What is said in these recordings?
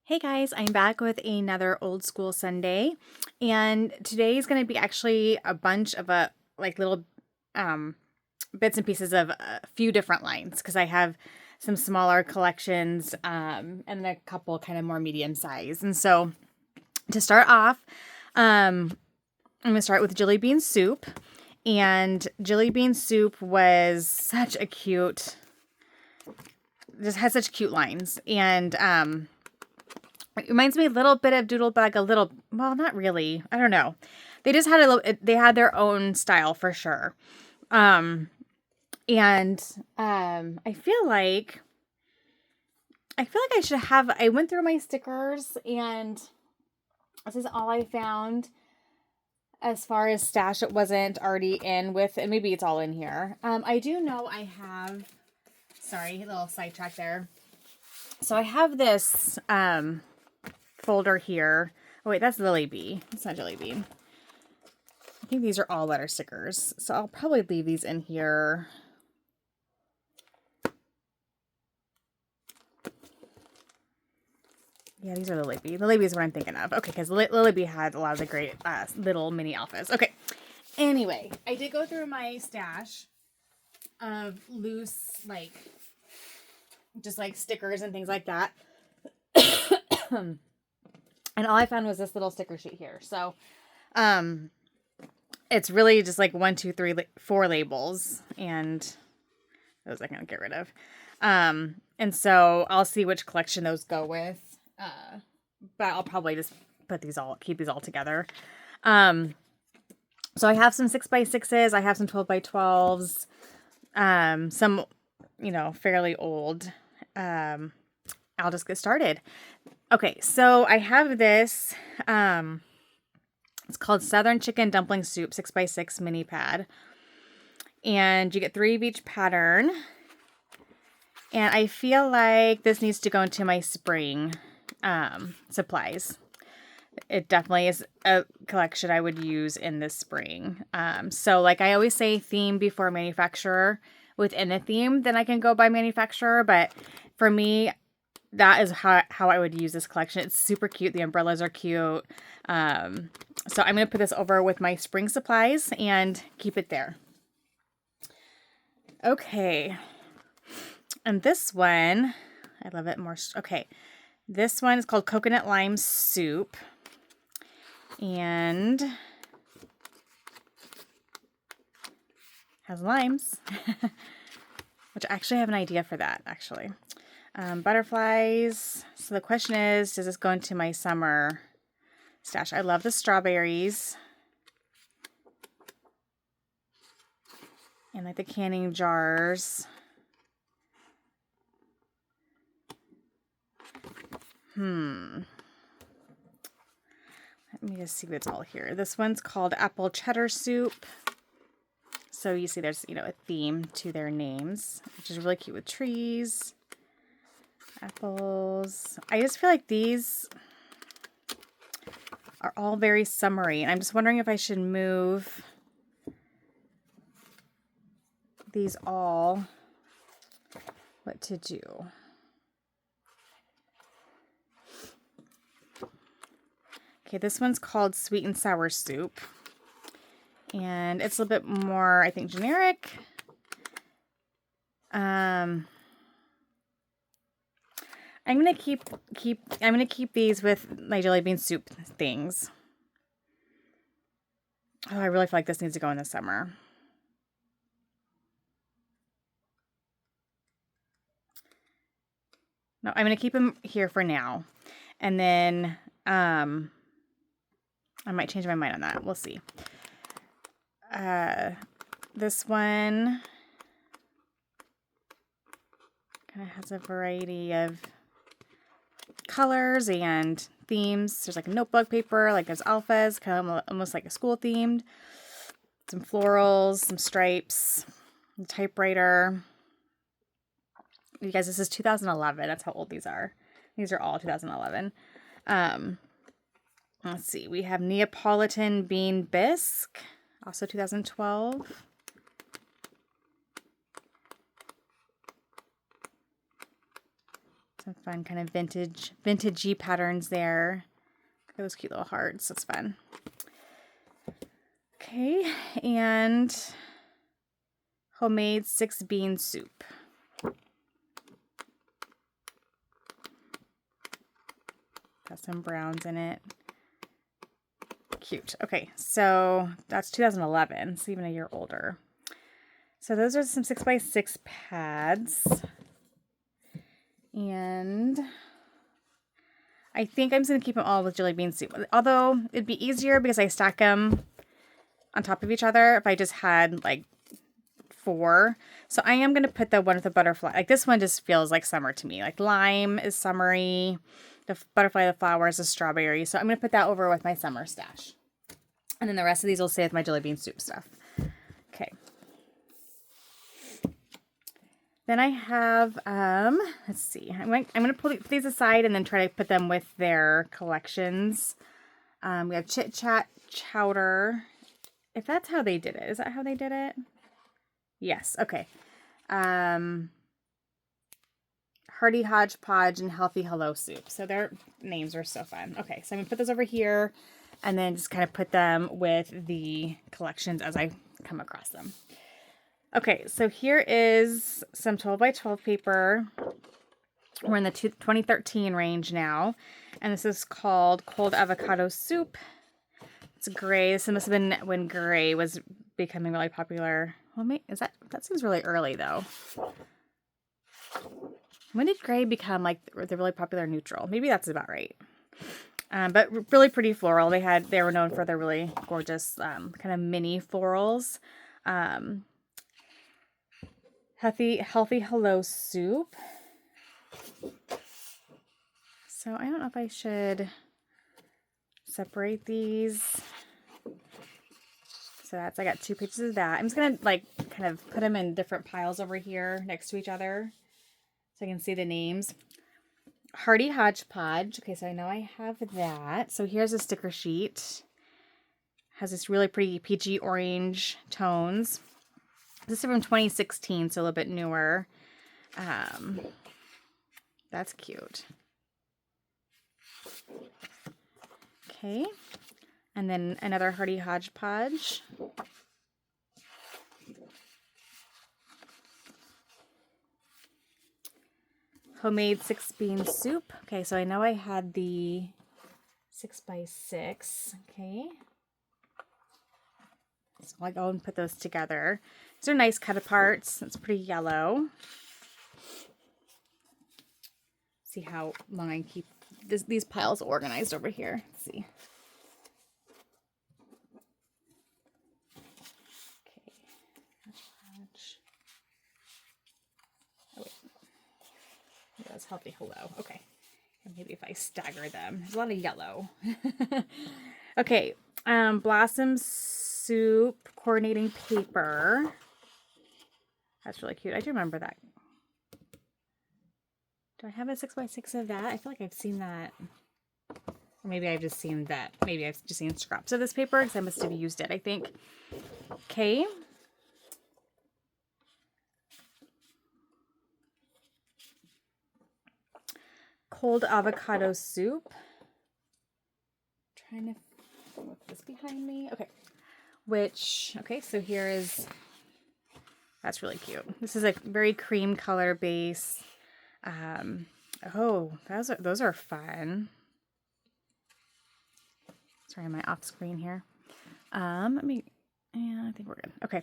Hey guys, I'm back with another old school Sunday, and today is going to be actually a bunch of little um bits and pieces of a few different lines because I have some smaller collections and then a couple kind of more medium size. And so to start off, I'm going to start with Jillibean soup, and Jillibean soup was such a cute, just has such cute lines, and it reminds me a little bit of Doodlebug, a little, well, not really. I don't know. They just had they had their own style for sure. Um, and I should have, I went through my stickers and this is all I found as far as stash it wasn't already in with, and maybe it's all in here. I do know I have, sorry, a little sidetrack there. So I have this, folder here. Oh wait, that's Lily Bee. It's not Jillibean. I think these are all letter stickers. So I'll probably leave these in here. Yeah, these are Lily Bee. Lily Bee is what I'm thinking of. Okay, because Lily Bee had a lot of the great little mini alphas. Okay. Anyway, I did go through my stash of loose, just like stickers and things like that. And all I found was this little sticker sheet here. So, it's really just like 1, 2, 3, 4 labels, and those I can get rid of. And so I'll see which collection those go with. But I'll probably just keep these all together. So I have some 6x6s. I have some 12x12s. Some, fairly old. I'll just get started. Okay, so I have this, it's called Southern Chicken Dumpling Soup 6x6 mini pad. And you get 3 of each pattern. And I feel like this needs to go into my spring supplies. It definitely is a collection I would use in the spring. So like I always say, theme before manufacturer. Within a theme, then I can go by manufacturer. But for me, that is how I would use this collection. It's super cute. The umbrellas are cute. So I'm going to put this over with my spring supplies and keep it there. Okay. And this one, I love it more. Okay. This one is called Coconut Lime Soup. And has limes, which I actually have an idea for that, actually. Butterflies. So the question is, does this go into my summer stash? I love the strawberries. And like the canning jars. Let me just see what's all here. This one's called Apple Cheddar Soup. So you see there's, a theme to their names, which is really cute with trees. Apples. I just feel like these are all very summery, and I'm just wondering if I should move these all. What to do? Okay, this one's called Sweet and Sour Soup, and it's a little bit more, I think, generic. I'm gonna keep these with my Jillibean soup things. Oh, I really feel like this needs to go in the summer. No, I'm gonna keep them here for now, and then I might change my mind on that. We'll see. This one kind of has a variety of colors and themes. There's like a notebook paper, like there's alphas, kind of almost like a school themed. Some florals, some stripes, a typewriter. You guys, this is 2011. That's how old these are. These are all 2011. Let's see. We have Neapolitan Bean Bisque, also 2012. Some fun kind of vintagey patterns there. Those cute little hearts. That's fun. Okay, and homemade 6-bean soup. Got some browns in it. Cute. Okay, so that's 2011, so even a year older. So those are some 6x6 pads. And I think I'm just going to keep them all with Jillibean soup. Although it'd be easier because I stack them on top of each other if I just had like 4. So I am going to put the one with the butterfly. Like this one just feels like summer to me. Like lime is summery. The butterfly, the flowers is strawberry. So I'm going to put that over with my summer stash. And then the rest of these will stay with my Jillibean soup stuff. Okay. Then I have, let's see. I'm going to put these aside and then try to put them with their collections. We have Chit Chat Chowder. If that's how they did it. Is that how they did it? Yes. Okay. Hearty Hodgepodge and Healthy Hello Soup. So their names are so fun. Okay, so I'm going to put those over here and then just kind of put them with the collections as I come across them. Okay, so here is some 12x12 paper. We're in the 2013 range now. And this is called Cold Avocado Soup. It's gray. This must have been when gray was becoming really popular. Well, that seems really early though. When did gray become like the really popular neutral? Maybe that's about right. But really pretty floral. They were known for their really gorgeous kind of mini florals. Healthy Hello Soup. So I don't know if I should separate these. So I got 2 pictures of that. I'm just gonna like kind of put them in different piles over here next to each other so I can see the names. Hearty Hodgepodge. Okay, so I know I have that. So here's a sticker sheet. Has this really pretty peachy orange tones. This is from 2016, so a little bit newer. That's cute. Okay. And then another Hearty Hodgepodge. Homemade 6-bean soup. Okay, so I know I had the 6x6. Okay. So I'll go and put those together. These are nice cut aparts. It's pretty yellow. See how long I keep these piles organized over here. Let's see. Okay. Oh, wait. That's Healthy Hello. Okay. And maybe if I stagger them. There's a lot of yellow. Okay. Blossom Soup coordinating paper. That's really cute. I do remember that. Do I have a 6x6 of that? I feel like I've seen that. Or maybe I've just seen that. Maybe I've just seen scraps of this paper because I must have used it, I think. Okay. Cold avocado soup. Trying to put this behind me. Okay. Okay, so here is, that's really cute. This is a very cream color base. Oh, those are fun. Sorry, am I off screen here? Yeah, I think we're good. Okay.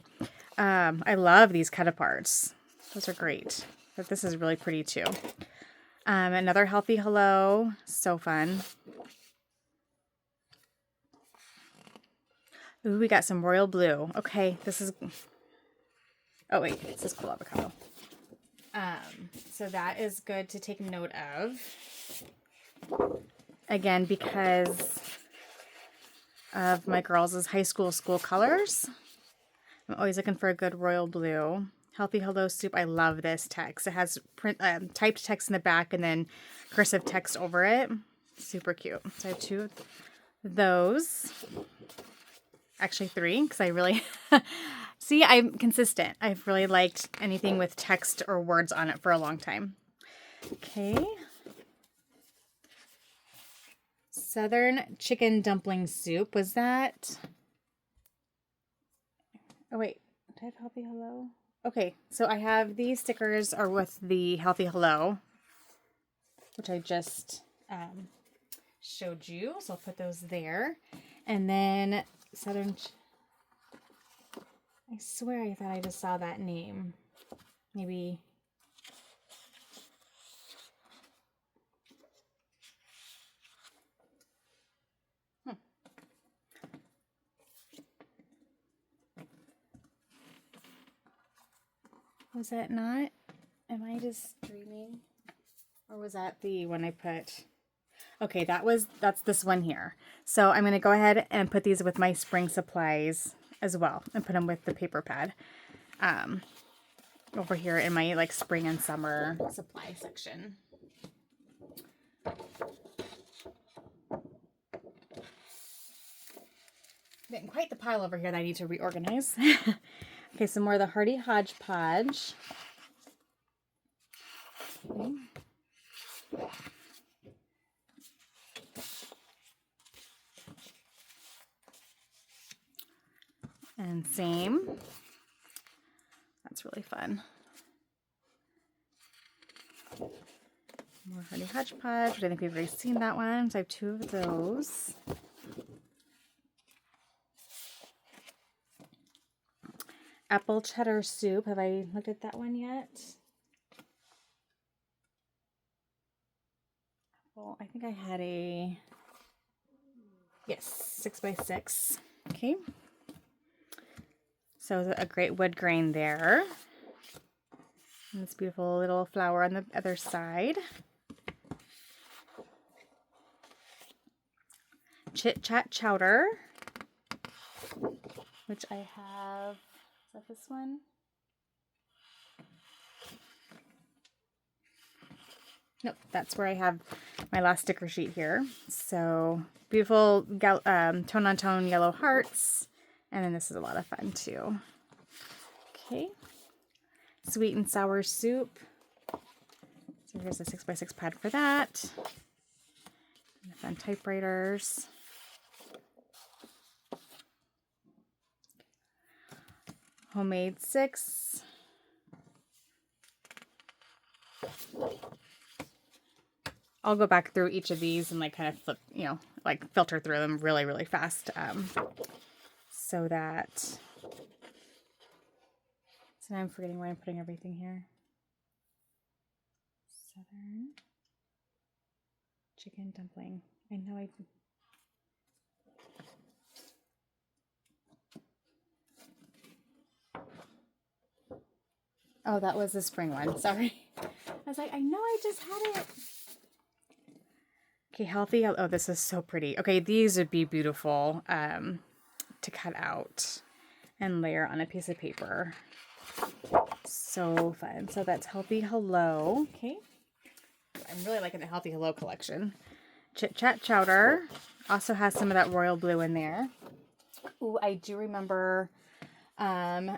I love these cut aparts. Those are great. But this is really pretty too. Another Healthy Hello. So fun. Ooh, we got some royal blue. Okay, this is... Oh, wait. This is Cool Avocado. So that is good to take note of. Again, because of my girls' high school colors. I'm always looking for a good royal blue. Healthy Hello Soup. I love this text. It has typed text in the back and then cursive text over it. Super cute. So I have 2 of those. Actually 3, because I really... See, I'm consistent. I've really liked anything with text or words on it for a long time. Okay. Southern chicken dumpling soup. Was that? Oh wait, do I have Healthy Hello? Okay, so I have these stickers are with the Healthy Hello, which I just showed you. So I'll put those there. And then Southern... I swear I thought I just saw that name. Maybe... Was that not? Am I just dreaming? Or was that the one I put? Okay, that's this one here. So I'm going to go ahead and put these with my spring supplies as well and put them with the paper pad over here in my like spring and summer supply section. Getting quite the pile over here that I need to reorganize. Okay, some more of the Hearty Hodgepodge. Okay. And same. That's really fun. More Hearty Hodgepodge, but I think we've already seen that one. So I have 2 of those. Apple cheddar soup. Have I looked at that one yet? Well, I think I had a, yes, 6x6. Okay. So a great wood grain there. And this beautiful little flower on the other side. Chit Chat Chowder, which I have. Is that this one? Nope, that's where I have my last sticker sheet here. So beautiful tone-on-tone yellow hearts. And then this is a lot of fun too. Okay. Sweet and sour soup. So here's a 6x6 pad for that. And the fun typewriters. Homemade 6. I'll go back through each of these and like kind of flip, you know, like filter through them really, really fast. So that, so now I'm forgetting why I'm putting everything here. Southern chicken dumpling. I know I... Oh, that was the spring one. Sorry. I was like, I know I just had it. Okay, healthy. Oh, this is so pretty. Okay, these would be beautiful to cut out and layer on a piece of paper. So fun. So that's Healthy Hello. Okay. I'm really liking the Healthy Hello collection. Chit Chat Chowder also has some of that royal blue in there. Ooh, I do remember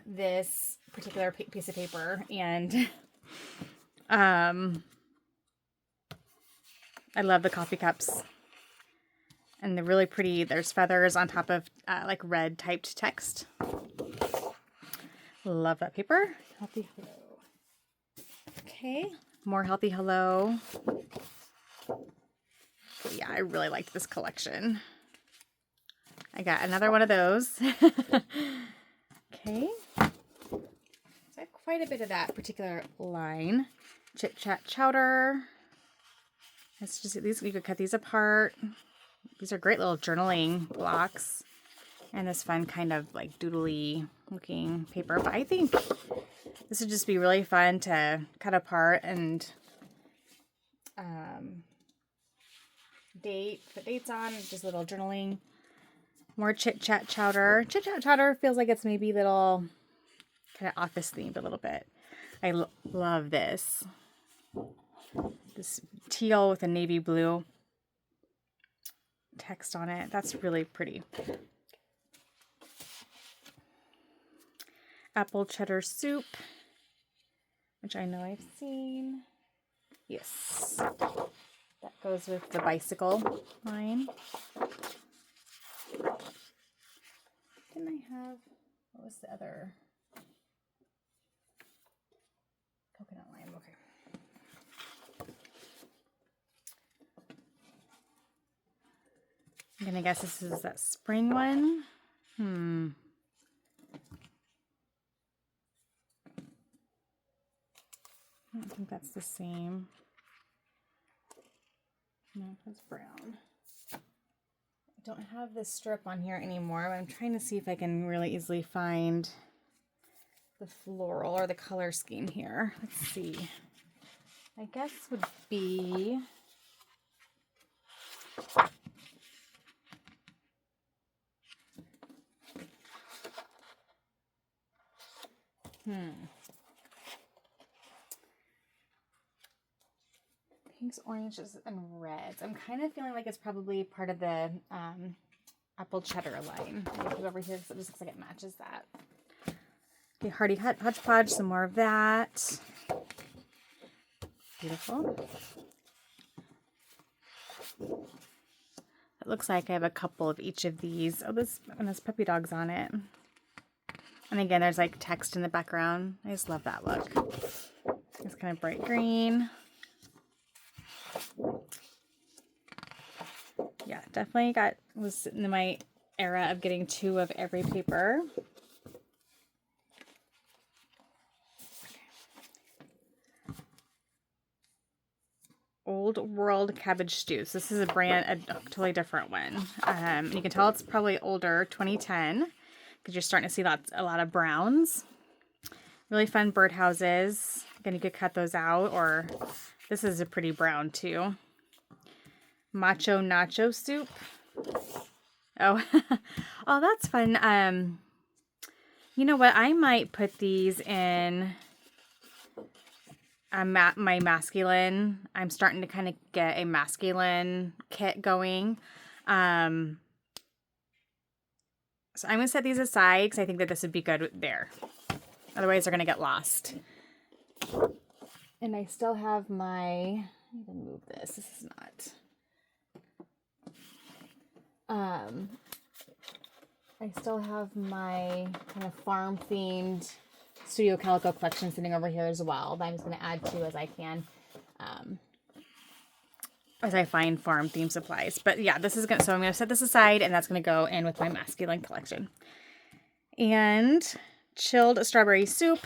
this particular piece of paper, and I love the coffee cups. And they're really pretty. There's feathers on top of like red typed text. Love that paper. Healthy Hello. Okay, more Healthy Hello. Yeah, I really liked this collection. I got another one of those. Okay. So I have quite a bit of that particular line. Chit Chat Chowder. It's just these, you could cut these apart. These are great little journaling blocks. And this fun kind of like doodly looking paper. But I think this would just be really fun to cut apart and put dates on, just a little journaling. More Chit Chat Chowder. Chit Chat Chowder feels like it's maybe little kind of office themed a little bit. I love this. This teal with a navy blue text on it. That's really pretty. Apple cheddar soup, which I know I've seen. Yes. That goes with the bicycle line. Didn't I have, what was the other? Coconut lime, okay. I'm gonna guess this is that spring one. I don't think that's the same. No, that's brown. I don't have this strip on here anymore, but I'm trying to see if I can really easily find the floral or the color scheme here. Let's see. I guess would be pinks, oranges, and reds. I'm kind of feeling like it's probably part of the apple cheddar line. I'm gonna put it over here because it just looks like it matches that. Okay, Hearty Hodgepodge, some more of that. Beautiful. It looks like I have a couple of each of these. Oh, this one has puppy dogs on it. And again, there's like text in the background. I just love that look. It's kind of bright green. Yeah, definitely was in my era of getting 2 of every paper. Old World Cabbage Stew. So this is a totally different one. You can tell it's probably older, 2010, because you're starting to see a lot of browns. Really fun birdhouses. Again, you could cut those out, or this is a pretty brown too. Macho Nacho Soup. Oh, oh, that's fun. You know what? I might put these in my masculine. I'm starting to kind of get a masculine kit going. So I'm going to set these aside because I think that this would be good there. Otherwise, they're going to get lost. And I still have my... I need to move this. This is not... I still have my kind of farm-themed Studio Calico collection sitting over here as well that I'm just going to add to as I can, as I find farm-themed supplies. But yeah, this is going to, so I'm going to set this aside, and that's going to go in with my masculine collection. And chilled strawberry soup.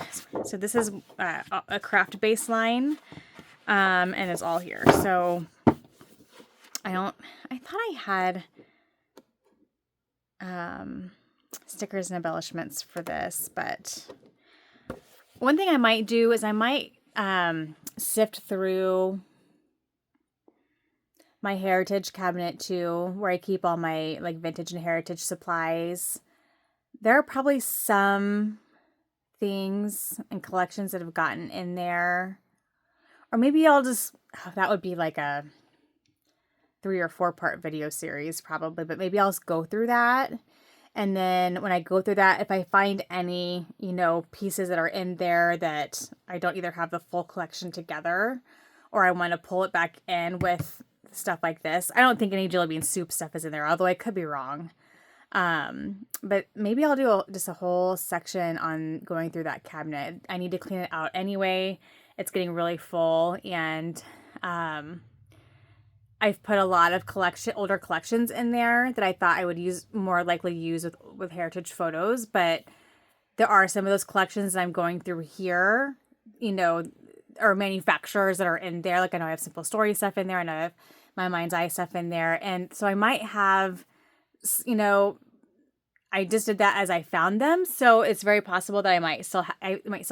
So this is a craft baseline, and it's all here. So I thought I had stickers and embellishments for this, but one thing I might do is I might sift through my heritage cabinet too, where I keep all my like vintage and heritage supplies. There are probably some things and collections that have gotten in there, or maybe I'll just, that would be like a 3 or 4 part video series probably, but maybe I'll just go through that. And then when I go through that, if I find any, pieces that are in there that I don't either have the full collection together, or I want to pull it back in with stuff like this. I don't think any Jillibean soup stuff is in there, although I could be wrong. But maybe I'll do just a whole section on going through that cabinet. I need to clean it out anyway. It's getting really full, and I've put a lot of older collections in there that I thought I would more likely use with heritage photos, but there are some of those collections that I'm going through here, or manufacturers that are in there. Like I know I have Simple Story stuff in there, and I have my Mind's Eye stuff in there, and so I might have, I just did that as I found them, so it's very possible that I might still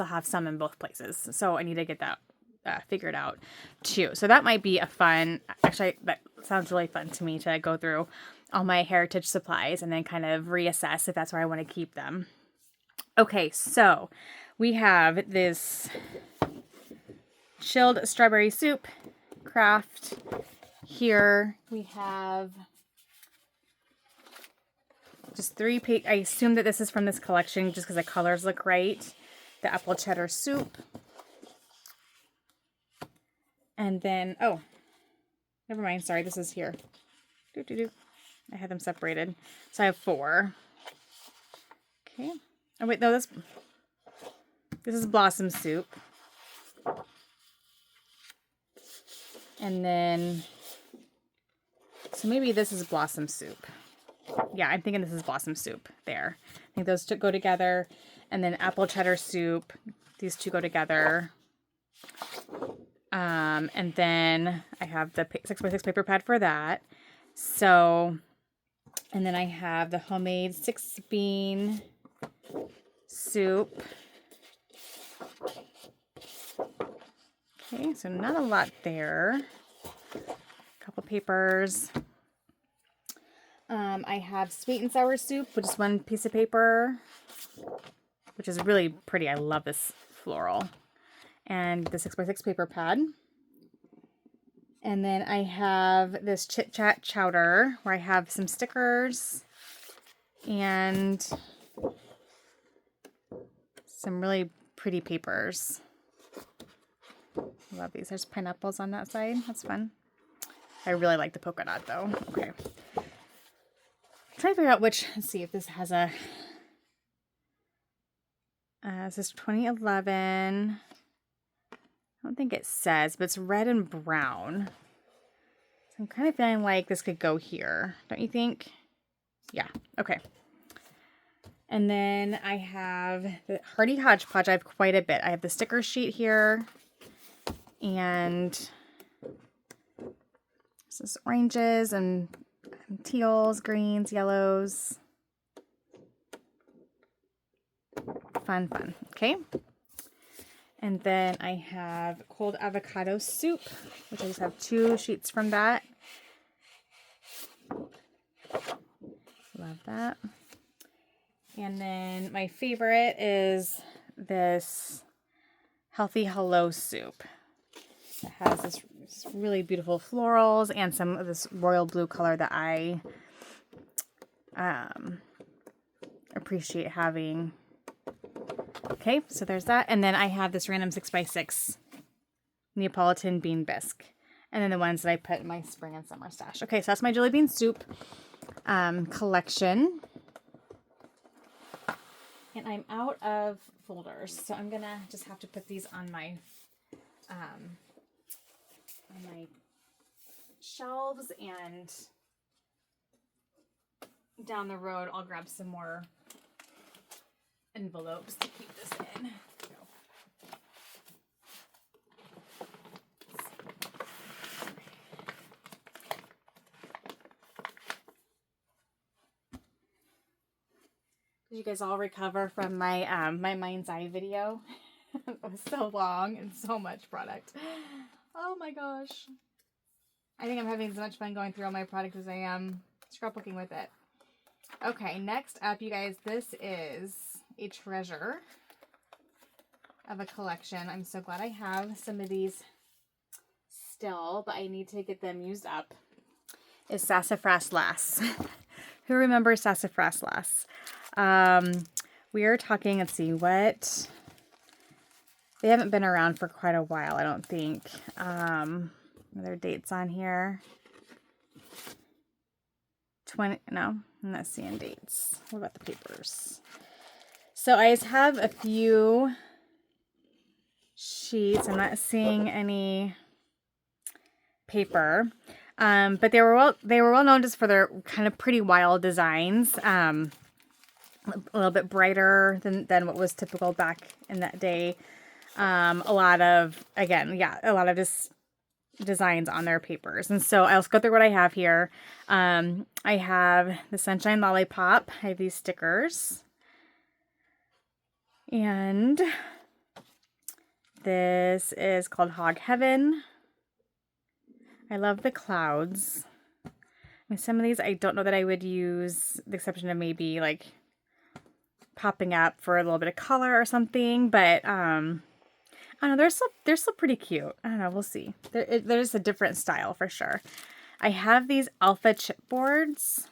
have some in both places. So I need to get that figured out too. So that might be actually that sounds really fun to me, to go through all my heritage supplies and then kind of reassess if that's where I want to keep them. Okay, so we have this chilled strawberry soup craft here. We have just 3 pages. I assume that this is from this collection just because the colors look right. The apple cheddar soup. And then, Never mind. Sorry, this is here. I had them separated. So I have 4. Okay. Oh, wait. No, this is Blossom Soup. And then, so maybe this is Blossom Soup. Yeah, I'm thinking this is Blossom Soup there. I think those two go together. And then Apple Cheddar Soup. These two go together. And then I have the 6x6 paper pad for that. So, and then I have the homemade 6-bean soup. Okay, so not a lot there. A couple papers. I have sweet and sour soup, which is 1 piece of paper, which is really pretty. I love this floral. And the 6x6 paper pad. And then I have this Chit Chat Chowder where I have some stickers and some really pretty papers. Love these. There's pineapples on that side. That's fun. I really like the polka dot though. Okay. I'm trying to figure out which, let's see if this has a, this is 2011. I don't think it says, but it's red and brown. So I'm kind of feeling like this could go here. Don't you think? Yeah. Okay. And then I have the Hearty Hodgepodge. I have quite a bit. I have the sticker sheet here. And this is oranges and teals, greens, yellows. Fun, fun. Okay. And then I have cold avocado soup, which I just have 2 sheets from that. Love that. And then my favorite is this Healthy Hello soup. It has this really beautiful florals and some of this royal blue color that I appreciate having. Okay, so there's that. And then I have this random 6x6 Neapolitan bean bisque. And then the ones that I put in my spring and summer stash. Okay, so that's my Jillibean soup collection. And I'm out of folders, so I'm gonna just have to put these on my shelves, and down the road I'll grab some more envelopes to keep this in. Did you guys all recover from my my mind's eye video? It was so long and so much product. Oh my gosh. I think I'm having as much fun going through all my product as I am scrapbooking with it. Okay, next up, you guys, this is a treasure of a collection. I'm so glad I have some of these still, but I need to get them used up. Is Sassafras Lass. Who remembers Sassafras Lass? We are talking, let's see, what... They haven't been around for quite a while, I don't think. Are there dates on here? No, I'm not seeing dates. What about the papers? So I just have a few sheets. I'm not seeing any paper. But they were well known just for their kind of pretty wild designs. A little bit brighter than what was typical back in that day. A lot of just designs on their papers. And so I'll go through what I have here. I have the Sunshine Lollipop. I have these stickers. And this is called Hog Heaven. I love the clouds. I mean, some of these I don't know that I would use, the exception of maybe like popping up for a little bit of color or something, but I don't know, they're still pretty cute. I don't know, we'll see. There's a different style for sure. I have these alpha chipboards.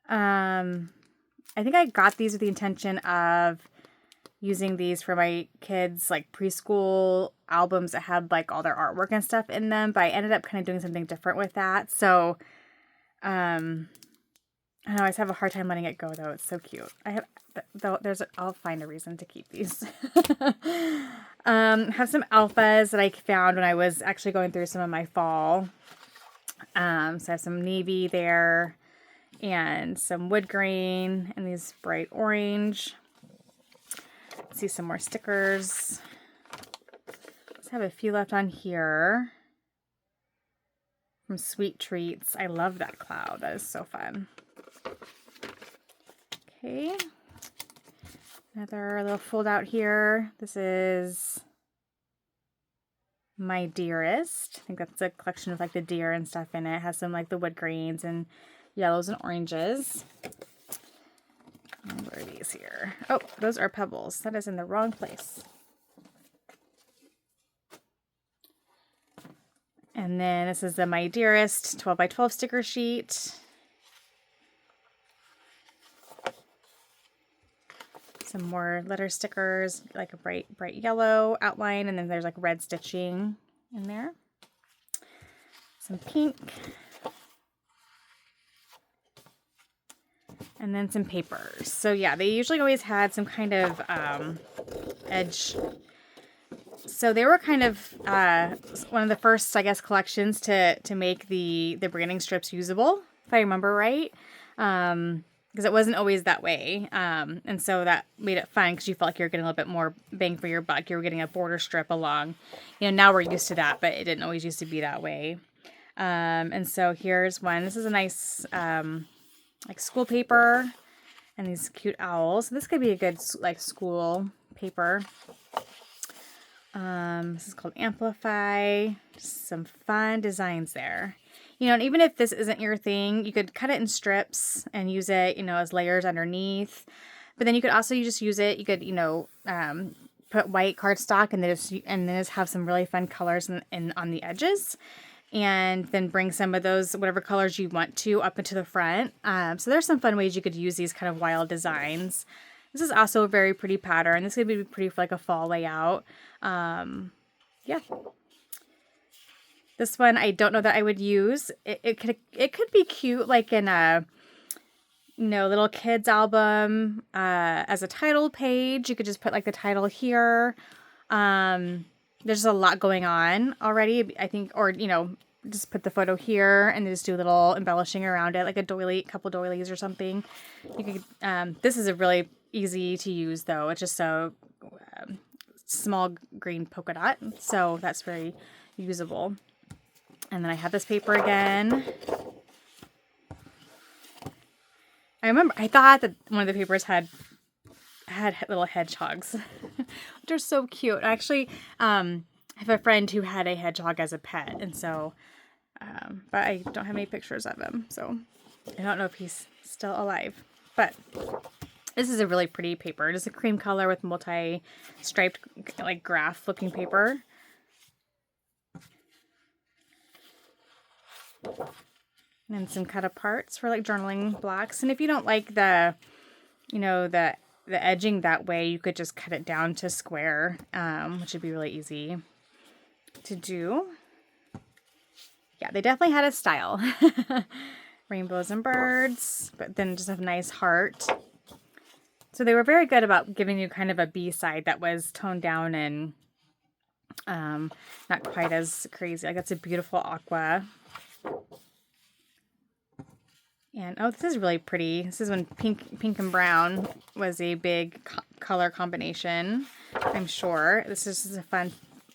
I think I got these with the intention of using these for my kids' like preschool albums that had like all their artwork and stuff in them, but I ended up kind of doing something different with that. So, I don't know, I just have a hard time letting it go though. It's so cute. I'll find a reason to keep these. Have some alphas that I found when I was actually going through some of my fall. So I have some navy there and some wood grain and these bright orange. Let's see some more stickers. Let's have a few left on here. From Sweet Treats. I love that cloud. That is so fun. Okay. Another little fold out here. This is My Dearest. I think that's a collection of like the deer and stuff in it. It has some like the wood greens and yellows and oranges. And what are these here? Oh, those are pebbles. That is in the wrong place. And then this is the My Dearest 12 by 12 sticker sheet. Some more letter stickers, like a bright yellow outline, and then there's like red stitching in there. Some pink. And then some papers. So yeah, they usually always had some kind of edge. So they were kind of one of the first, I guess, collections to make the branding strips usable, if I remember right. Because it wasn't always that way. And so that made it fun because you felt like you were getting a little bit more bang for your buck. You were getting a border strip along. You know, now we're used to that, but it didn't always used to be that way. And so here's one. This is a nice like school paper and these cute owls. So this could be a good like school paper. This is called Amplify. Just some fun designs there. You know, and even if this isn't your thing, you could cut it in strips and use it, you know, as layers underneath. But then you could also just use it. You could, you know, put white cardstock and then just have some really fun colors in on the edges, and then bring some of those whatever colors you want to up into the front. So there's some fun ways you could use these kind of wild designs. This is also a very pretty pattern. This could be pretty for like a fall layout. Yeah. This one I don't know that I would use. It could be cute like in a, you know, little kids album as a title page. You could just put like the title here. There's a lot going on already, I think, or, you know, just put the photo here and just do a little embellishing around it, like a doily, couple doilies or something. You could. This is a really easy to use though. It's just a small green polka dot, so that's very usable. And then I have this paper again. I remember I thought that one of the papers had little hedgehogs, which are so cute. Actually, I have a friend who had a hedgehog as a pet, and so, but I don't have any pictures of him, so I don't know if he's still alive. But this is a really pretty paper. It's a cream color with multi-striped, like graph-looking paper. And some cut aparts for like journaling blocks. And if you don't like the, you know, the edging that way, you could just cut it down to square, which would be really easy to do. Yeah, they definitely had a style. Rainbows and birds, but then just a nice heart. So they were very good about giving you kind of a B-side that was toned down and not quite as crazy. Like that's a beautiful aqua. And oh, this is really pretty. This is when pink and brown was a big color combination, I'm sure. This is a fun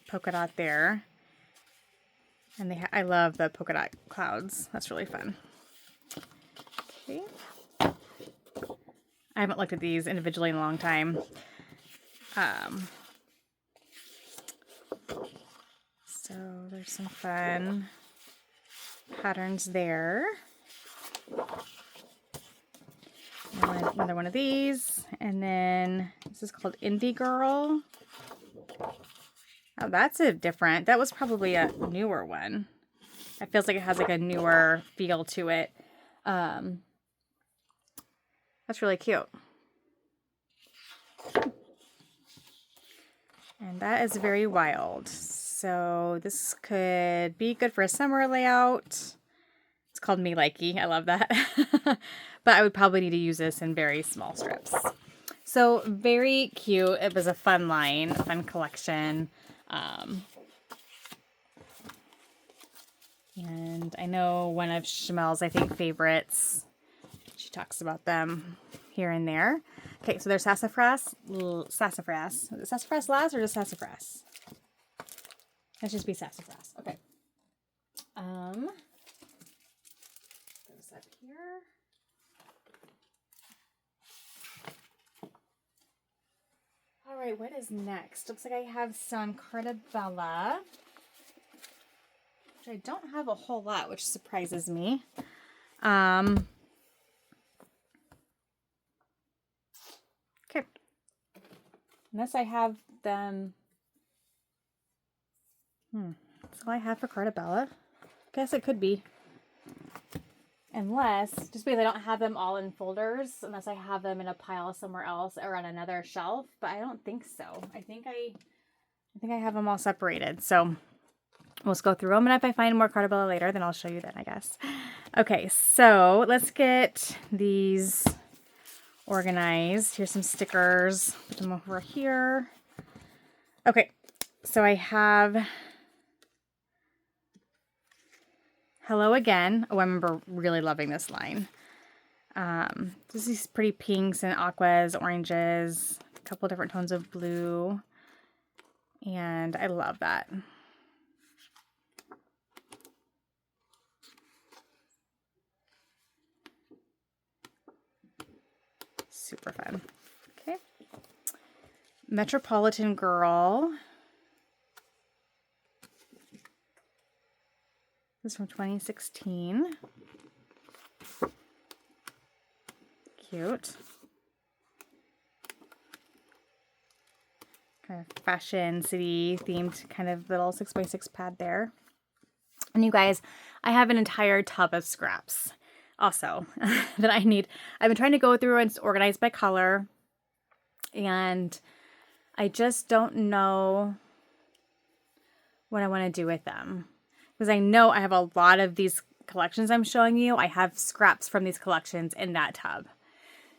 polka dot there. And I love the polka dot clouds. That's really fun. Okay. I haven't looked at these individually in a long time. So there's some fun patterns there. Another one of these, and then this is called Indie Girl. Oh, that's that was probably a newer one. It feels like it has like a newer feel to it. That's really cute. And that is very wild. So this could be good for a summer layout. It's called Me Likey. I love that. But I would probably need to use this in very small strips. So very cute. It was a fun line, a fun collection. And I know one of Chamel's, I think, favorites. She talks about them here and there. Okay, so there's sassafras. Sassafras. Is it sassafras last or just sassafras? Let's just be sassafras. Okay. Goes up here. All right, what is next? Looks like I have some Cartabella, which I don't have a whole lot, which surprises me. Okay. Unless I have them. That's all I have for Cartabella. Guess it could be. Unless, just because I don't have them all in folders, unless I have them in a pile somewhere else or on another shelf, but I don't think so. I think I have them all separated. So we'll just go through them, and if I find more Cartabella later, then I'll show you then, I guess. Okay, so let's get these organized. Here's some stickers. Put them over here. Okay, so I have Hello Again. Oh, I remember really loving this line. Just these pretty pinks and aquas, oranges, a couple different tones of blue. And I love that. Super fun. Okay. Metropolitan Girl. This is from 2016. Cute. Kind of fashion city themed kind of little 6x6 pad there. And you guys, I have an entire tub of scraps also that I need. I've been trying to go through and organize by color, and I just don't know what I want to do with them. Because I know I have a lot of these collections I'm showing you. I have scraps from these collections in that tub.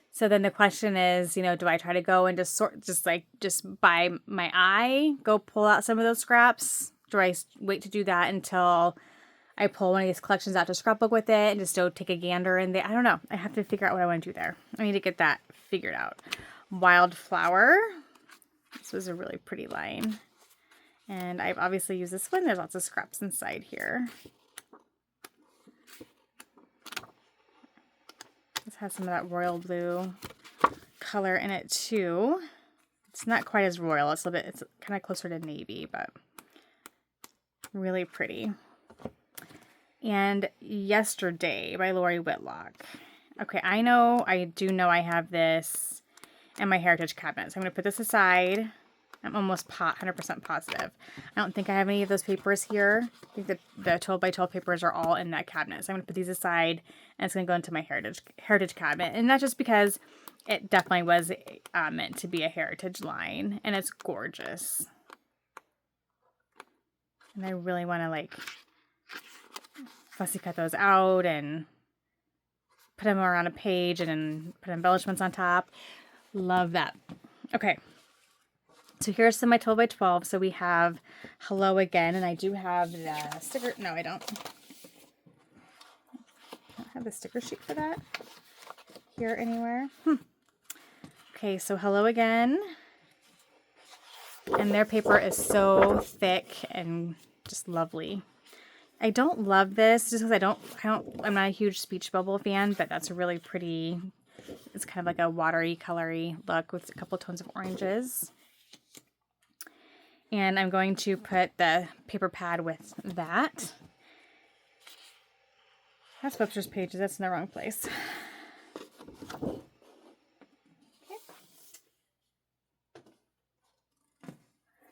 So then the question is, do I try to go and just by my eye, go pull out some of those scraps? Do I wait to do that until I pull one of these collections out to scrapbook with it and just go take a gander in there? I don't know. I have to figure out what I want to do there. I need to get that figured out. Wildflower. This was a really pretty line. And I've obviously used this one. There's lots of scraps inside here. This has some of that royal blue color in it too. It's not quite as royal. It's kind of closer to navy, but really pretty. And Yesterday by Lori Whitlock. Okay, I do know I have this in my heritage cabinet. So I'm going to put this aside. I'm almost 100% positive. I don't think I have any of those papers here. I think the 12 by 12 papers are all in that cabinet. So I'm going to put these aside, and it's going to go into my heritage cabinet. And that's just because it definitely was meant to be a heritage line, and it's gorgeous. And I really want to fussy cut those out and put them around a page and then put embellishments on top. Love that. Okay. So here's some of my 12 by 12. So we have Hello Again, and I do have the sticker. No, I don't. I don't have the sticker sheet for that here anywhere. Okay, so Hello Again. And their paper is so thick and just lovely. I don't love this just because I'm not a huge speech bubble fan, but that's a really pretty, it's kind of like a watery, colory look with a couple tones of oranges. And I'm going to put the paper pad with that. That's Webster's Pages. That's in the wrong place.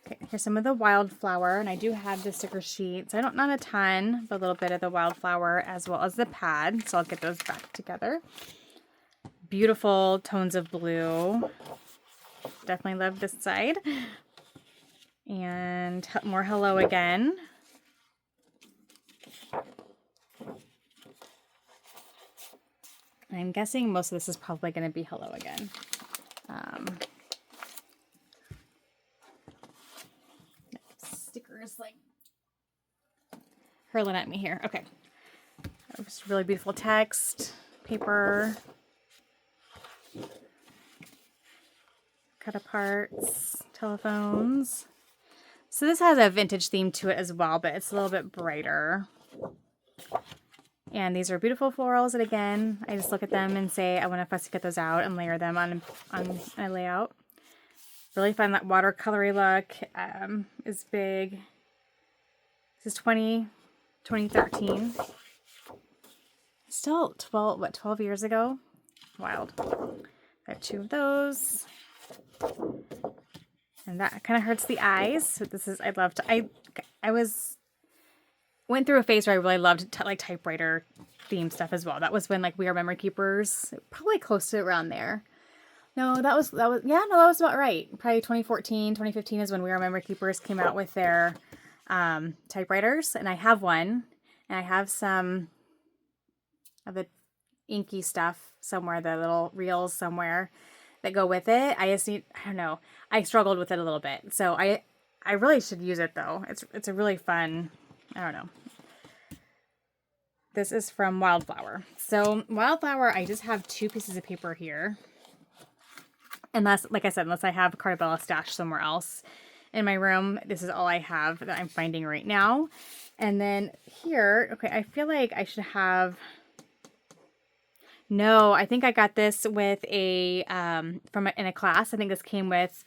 Okay, here's some of the Wildflower, and I do have the sticker sheets. Not a ton, but a little bit of the Wildflower as well as the pad. So I'll get those back together. Beautiful tones of blue. Definitely love this side. And more Hello Again. I'm guessing most of this is probably going to be Hello Again. Stickers like hurling at me here. Okay. It's really beautiful text, paper, cut aparts, telephones. So this has a vintage theme to it as well, but it's a little bit brighter. And these are beautiful florals. And again, I just look at them and say, I want to fussy cut those out and layer them on a layout. Really fun. That watercolory look is big. This is 2013. Still 12 years ago? Wild. I have 2 of those. And that kind of hurts the eyes. So this is, went through a phase where I really loved like typewriter themed stuff as well. That was when like We Are Memory Keepers, probably close to around there. No, that was about right. Probably 2014, 2015 is when We Are Memory Keepers came out with their typewriters. And I have one. And I have some of the inky stuff somewhere, the little reels somewhere that go with it. I don't know. I struggled with it a little bit. So I really should use it though. It's a really fun, I don't know. This is from Wildflower. So Wildflower, I just have 2 pieces of paper here. Unless, like I said, unless I have Cartabella stashed somewhere else in my room. This is all I have that I'm finding right now. And then here, okay, I feel like I should have... No, I think I got this with in a class. I think this came with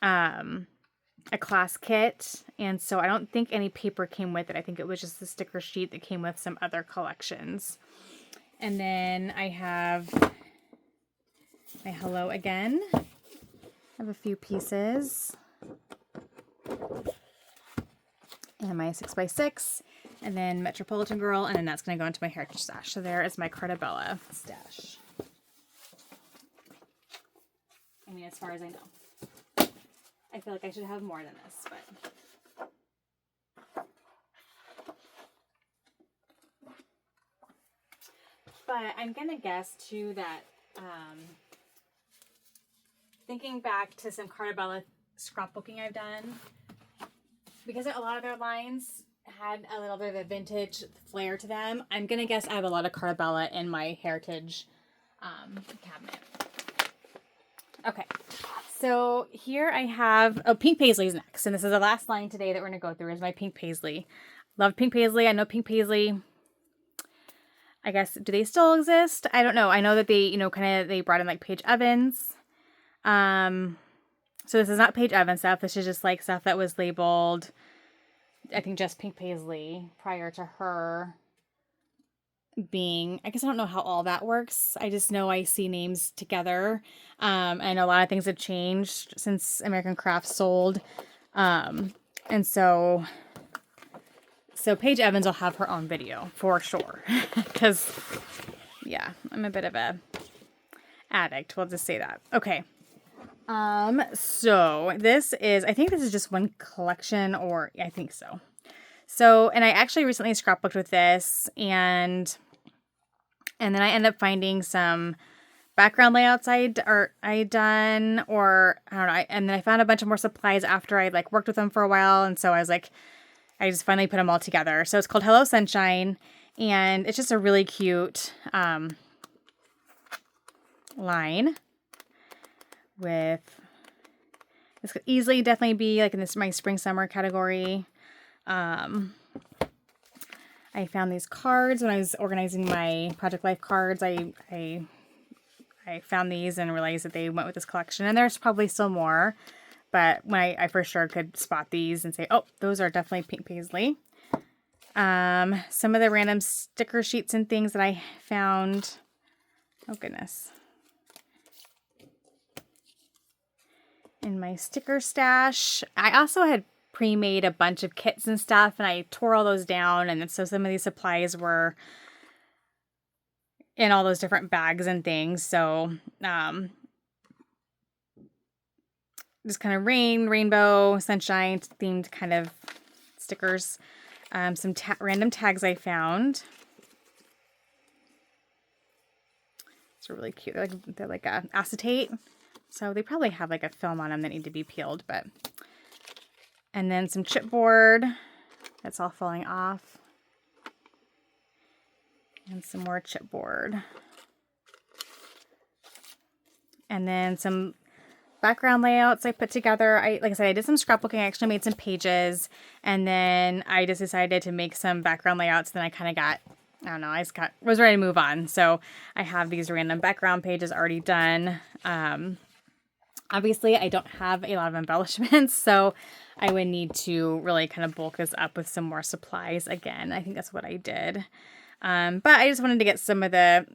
a class kit. And so I don't think any paper came with it. I think it was just the sticker sheet that came with some other collections. And then I have my Hello Again. I have a few pieces. And my 6x6. And then Metropolitan Girl. And then that's going to go into my Heritage stash. So there is my Cartabella stash. I mean, as far as I know. I feel like I should have more than this, but I'm going to guess, too, that thinking back to some Cartabella scrapbooking I've done, because a lot of their lines had a little bit of a vintage flair to them, I'm going to guess I have a lot of Cartabella in my Heritage cabinet. Okay, so here I have, Pink Paislee's next, and this is the last line today that we're going to go through is my Pink Paislee. Love Pink Paislee. I know Pink Paislee, I guess, do they still exist? I don't know. I know that they, they brought in like Paige Evans. So this is not Paige Evans stuff. This is just like stuff that was labeled, I think, just Pink Paislee prior to her being, I guess I don't know how all that works. I just know I see names together. I know a lot of things have changed since American Crafts sold. And so Paige Evans will have her own video for sure. Because, yeah, I'm a bit of a addict. We'll just say that. Okay. So this is, I think this is just one collection, or I think so. So, and I actually recently scrapbooked with this, and then I ended up finding some background layouts I'd done, or I don't know. And then I found a bunch of more supplies after I like worked with them for a while. And so I was like, I just finally put them all together. So it's called Hello Sunshine, and it's just a really cute, line with, this could easily definitely be like in this my spring summer category. I found these cards when I was organizing my Project Life cards. I found these and realized that they went with this collection, and there's probably still more, but when I for sure could spot these and say, oh, those are definitely Pink Paislee. Some of the random sticker sheets and things that I found. Oh goodness. In my sticker stash. I also had pre-made a bunch of kits and stuff, and I tore all those down, and so some of these supplies were in all those different bags and things. So just kind of rainbow, sunshine themed kind of stickers. Some random tags I found. They're really cute. They're like acetate. So they probably have like a film on them that need to be peeled, but. And then some chipboard. That's all falling off. And some more chipboard. And then some background layouts I put together. Like I said, I did some scrapbooking. I actually made some pages. And then I just decided to make some background layouts. Then I kind of got, I don't know, was ready to move on. So I have these random background pages already done. Obviously, I don't have a lot of embellishments, so I would need to really kind of bulk this up with some more supplies again. I think that's what I did. But I just wanted to get some of the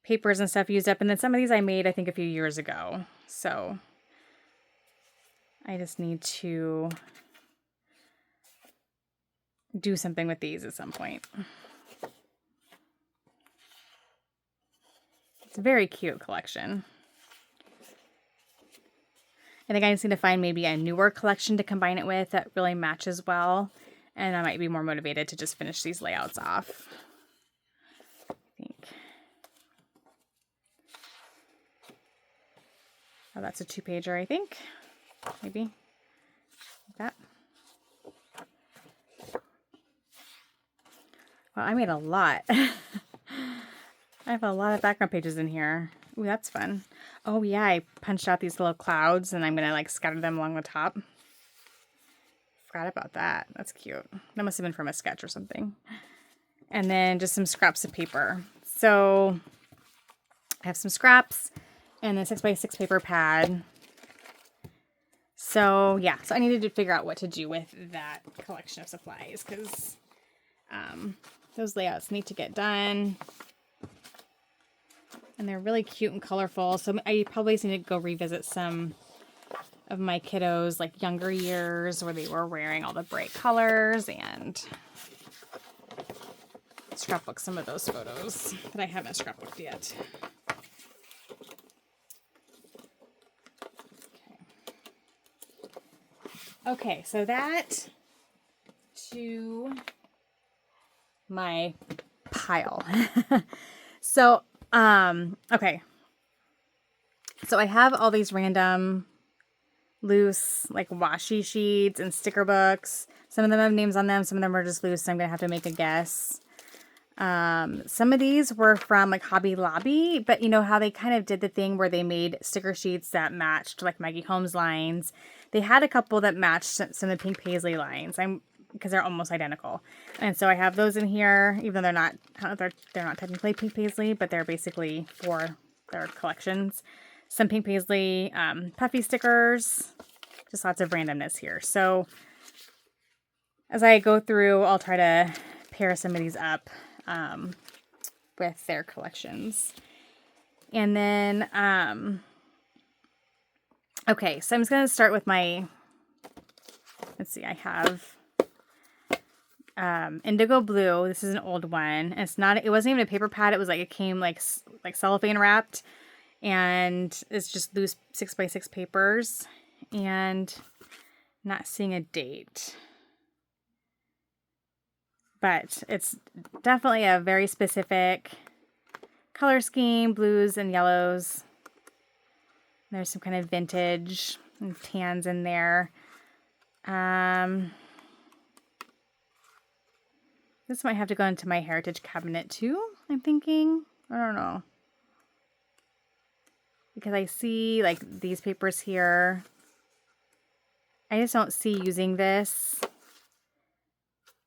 papers and stuff used up. And then some of these I made, I think, a few years ago. So I just need to do something with these at some point. It's a very cute collection. I think I just need to find maybe a newer collection to combine it with that really matches well. And I might be more motivated to just finish these layouts off. I think. Oh, that's a 2-pager, I think. Maybe. Like that. Well, I made a lot. I have a lot of background pages in here. Ooh, that's fun. Oh, yeah, I punched out these little clouds, and I'm going to, like, scatter them along the top. Forgot about that. That's cute. That must have been from a sketch or something. And then just some scraps of paper. So I have some scraps and a 6x6 paper pad. So, yeah. So I needed to figure out what to do with that collection of supplies because those layouts need to get done. And they're really cute and colorful. So I probably need to go revisit some of my kiddos' like younger years where they were wearing all the bright colors and scrapbook some of those photos that I haven't scrapbooked yet. Okay, so that to my pile. So, okay. So I have all these random loose like washi sheets and sticker books. Some of them have names on them. Some of them are just loose. So I'm going to have to make a guess. Some of these were from like Hobby Lobby, but you know how they kind of did the thing where they made sticker sheets that matched like Maggie Holmes lines. They had a couple that matched some of the Pink Paislee lines. Because they're almost identical. And so I have those in here, even though they're not technically Pink Paislee, but they're basically for their collections. Some Pink Paislee puffy stickers, just lots of randomness here. So as I go through, I'll try to pair some of these up with their collections. And then, okay, so I'm just going to start with my, let's see, I have indigo blue. This is an old one. And it wasn't even a paper pad. It was like, it came like cellophane wrapped, and it's just loose 6x6 papers, and not seeing a date, but it's definitely a very specific color scheme, blues and yellows. There's some kind of vintage and tans in there. This might have to go into my heritage cabinet too, I'm thinking. I don't know. Because I see like these papers here. I just don't see using this.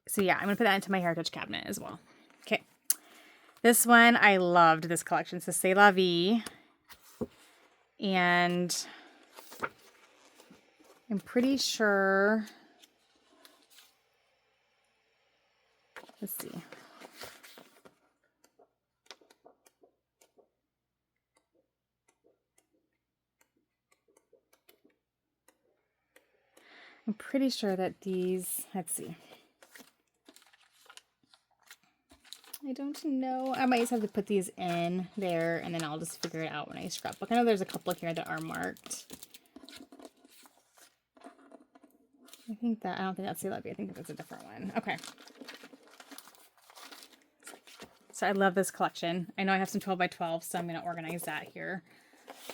So yeah, I'm going to put that into my heritage cabinet as well. Okay. This one, I loved this collection. It's C'est La Vie. And I'm pretty sure... Let's see. I'm pretty sure that these, let's see. I don't know. I might just have to put these in there, and then I'll just figure it out when I scrapbook. I know there's a couple here that are marked. I don't think that's Celebi. I think that's a different one. Okay. So I love this collection. I know I have some 12 by 12, so I'm going to organize that here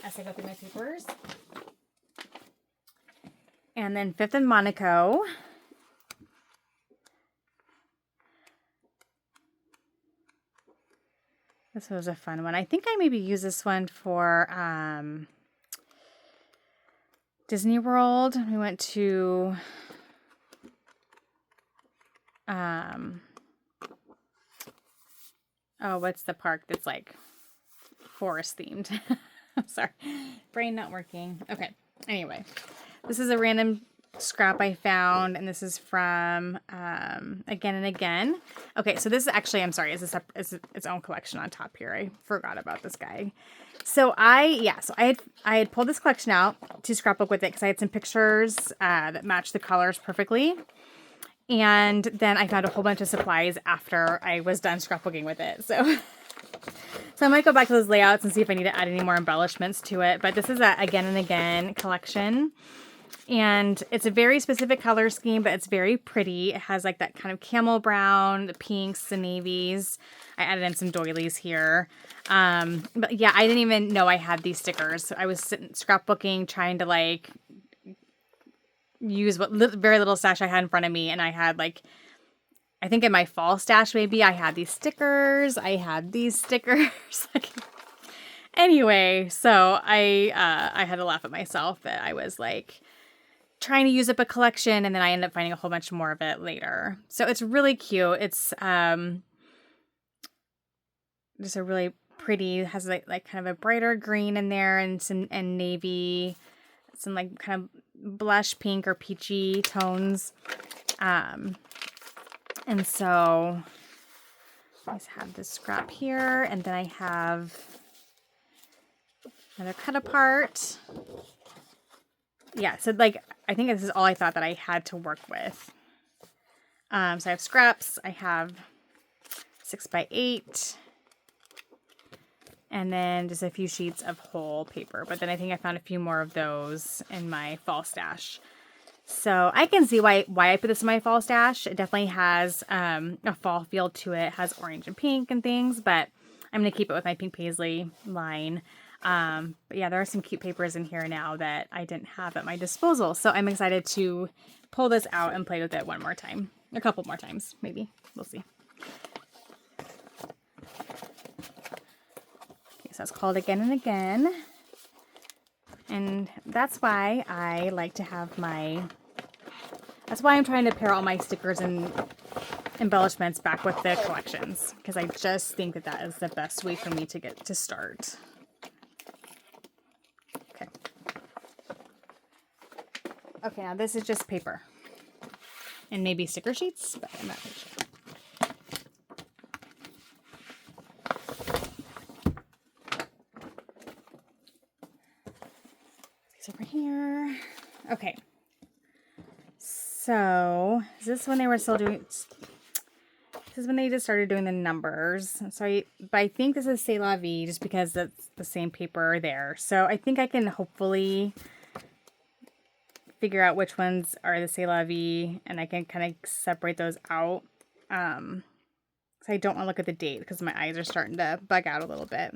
as I go through my papers. And then Fifth and Monaco. This was a fun one. I think I maybe used this one for Disney World. We went to what's the park that's like forest themed? I'm sorry. Brain not working. Okay. Anyway, this is a random scrap I found, and this is from Again and Again. Okay, so this is actually, I'm sorry, is its own collection on top here. I forgot about this guy. So I had pulled this collection out to scrapbook with it because I had some pictures that matched the colors perfectly. And then I found a whole bunch of supplies after I was done scrapbooking with it. So I might go back to those layouts and see if I need to add any more embellishments to it. But this is a Again and Again collection. And it's a very specific color scheme, but it's very pretty. It has like that kind of camel brown, the pinks, the navies. I added in some doilies here. But yeah, I didn't even know I had these stickers. I was sitting scrapbooking, trying to like use what very little stash I had in front of me. And I had like, I think in my fall stash, maybe I had these stickers. Anyway, so I had to laugh at myself that I was like trying to use up a collection, and then I ended up finding a whole bunch more of it later. So it's really cute. It's just a really pretty, has like kind of a brighter green in there and navy, some like kind of blush pink or peachy tones. And so I just have this scrap here, and then I have another cut apart. Yeah, so like I think this is all I thought that I had to work with. So I have scraps, I have 6x8, and then just a few sheets of whole paper. But then I think I found a few more of those in my fall stash. So I can see why I put this in my fall stash. It definitely has a fall feel to it. It has orange and pink and things, but I'm going to keep it with my pink Paislee line. But yeah, there are some cute papers in here now that I didn't have at my disposal. So I'm excited to pull this out and play with it one more time. A couple more times, maybe. We'll see. Okay, so it's called Again and Again. And that's why I like to have that's why I'm trying to pair all my stickers and embellishments back with the collections. Because I just think that is the best way for me to get to start. Okay, now this is just paper. And maybe sticker sheets, but I'm not really sure. These over here. Okay. So, is this when they were still doing... This is when they just started doing the numbers. So but I think this is C'est La Vie, just because it's the same paper there. So I think I can hopefully figure out which ones are the C'est La Vie, and I can kind of separate those out. So I don't want to look at the date because my eyes are starting to bug out a little bit.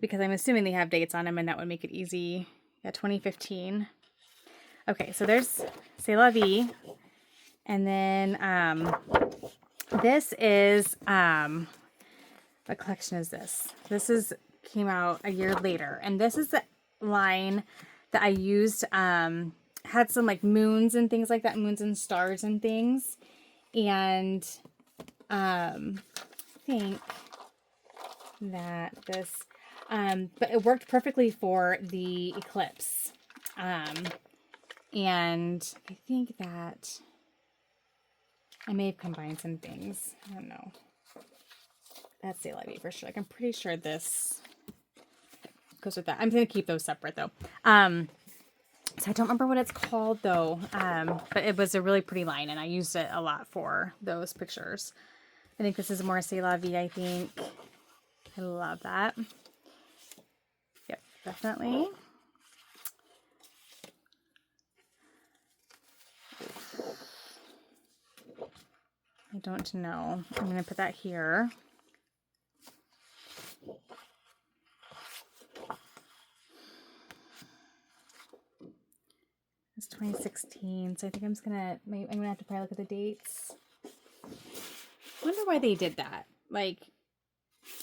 Because I'm assuming they have dates on them, and that would make it easy. Yeah, 2015. Okay, so there's C'est La Vie. And then this is, what collection is this? This came out a year later. And this is the line that I used, had some like moons and things like that, moons and stars and things. And I think that this, but it worked perfectly for the eclipse. And I think that I may have combined some things. I don't know. That's C'est La Vie for sure. Like, I'm pretty sure this goes with that. I'm going to keep those separate though. So I don't remember what it's called though. But it was a really pretty line, and I used it a lot for those pictures. I think this is more C'est La Vie, I think. I love that. Yep, definitely. I don't know. I'm going to put that here. It's 2016, so I think I'm gonna have to probably look at the dates. I wonder why they did that. Like,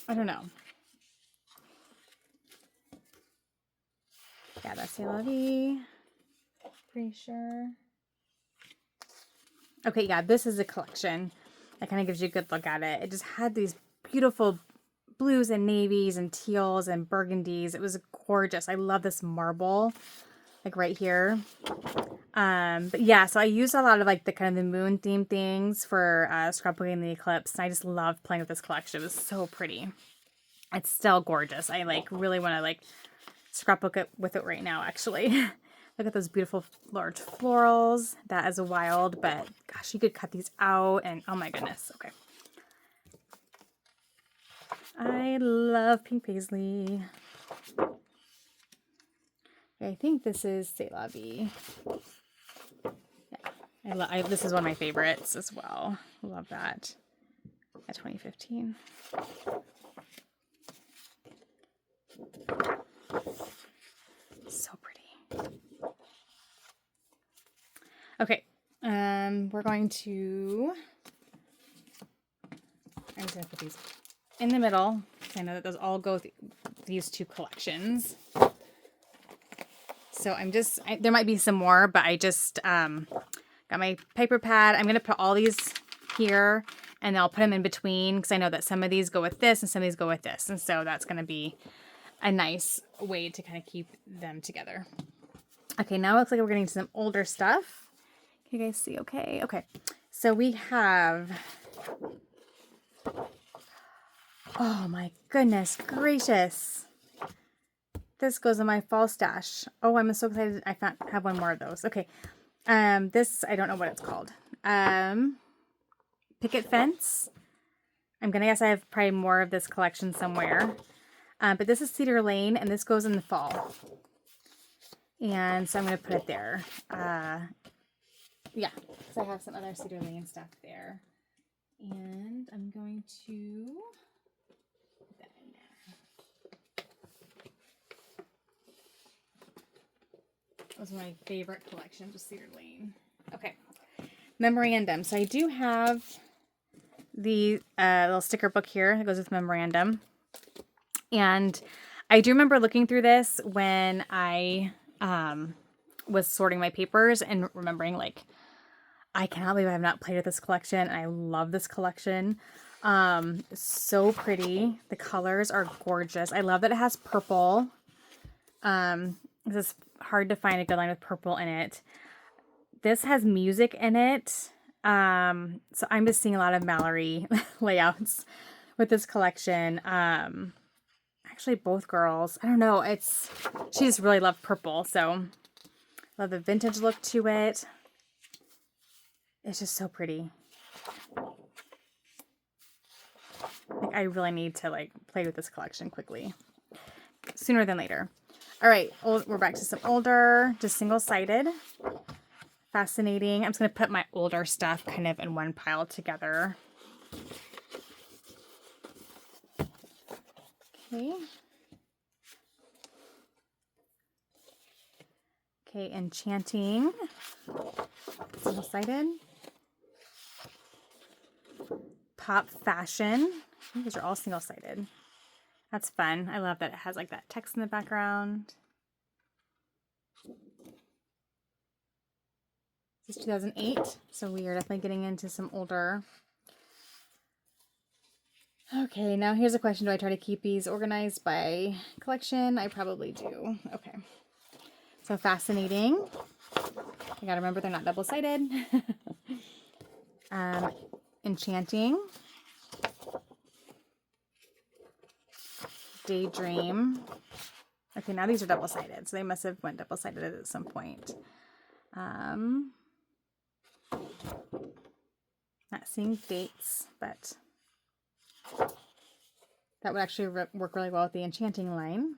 I don't know. Yeah, that's C'est La Vie. Pretty sure. Okay, yeah, this is a collection. That kind of gives you a good look at it. It just had these beautiful blues and navies and teals and burgundies. It was gorgeous. I love this marble, like right here. But yeah, so I used a lot of like the kind of the moon theme things for scrapbooking the eclipse. And I just love playing with this collection. It was so pretty. It's still gorgeous. I like really want to like scrapbook it with it right now, actually. Look at those beautiful large florals. That is wild, but gosh, you could cut these out and oh my goodness. Okay. I love pink paisley. I think this is C'est La Vie. Yeah, this is one of my favorites as well. Love that. At 2015. So pretty. Okay, we're going to, I'm just going to put these in the middle. I know that those all go with these two collections. So there might be some more, but I just got my paper pad. I'm going to put all these here and I'll put them in between because I know that some of these go with this and some of these go with this. And so that's going to be a nice way to kind of keep them together. Okay, now it looks like we're getting to some older stuff. Can you guys see okay? Okay, so we have, oh my goodness gracious. This goes in my fall stash. Oh, I'm so excited. I have one more of those. Okay, this, I don't know what it's called. Picket Fence. I'm going to guess I have probably more of this collection somewhere. But this is Cedar Lane, and this goes in the fall. And so I'm going to put it there. Yeah, so I have some other Cedar Lane stuff there. And I'm going to put that in there. That was my favorite collection, just Cedar Lane. Okay, memorandum. So I do have the little sticker book here that goes with memorandum. And I do remember looking through this when I was sorting my papers and remembering like, I cannot believe I have not played with this collection. I love this collection. So pretty. The colors are gorgeous. I love that it has purple. It's hard to find a good line with purple in it. This has music in it. So I'm just seeing a lot of Mallory layouts with this collection. Actually both girls. I don't know. She just really loved purple. So love the vintage look to it. It's just so pretty. Like I really need to like play with this collection quickly. Sooner than later. All right. We're back to some older, just single-sided. Fascinating. I'm just going to put my older stuff kind of in one pile together. Okay. Okay, Enchanting. Single-sided. Pop Fashion. I think these are all single-sided. That's fun. I love that it has like that text in the background. This is 2008, so we are definitely getting into some older. Okay, now here's a question. Do I try to keep these organized by collection? I probably do. Okay. So Fascinating. I gotta remember they're not double-sided. Enchanting. Daydream. Okay, now these are double-sided, so they must have went double-sided at some point. Not seeing dates, but That would actually work really well with the enchanting line.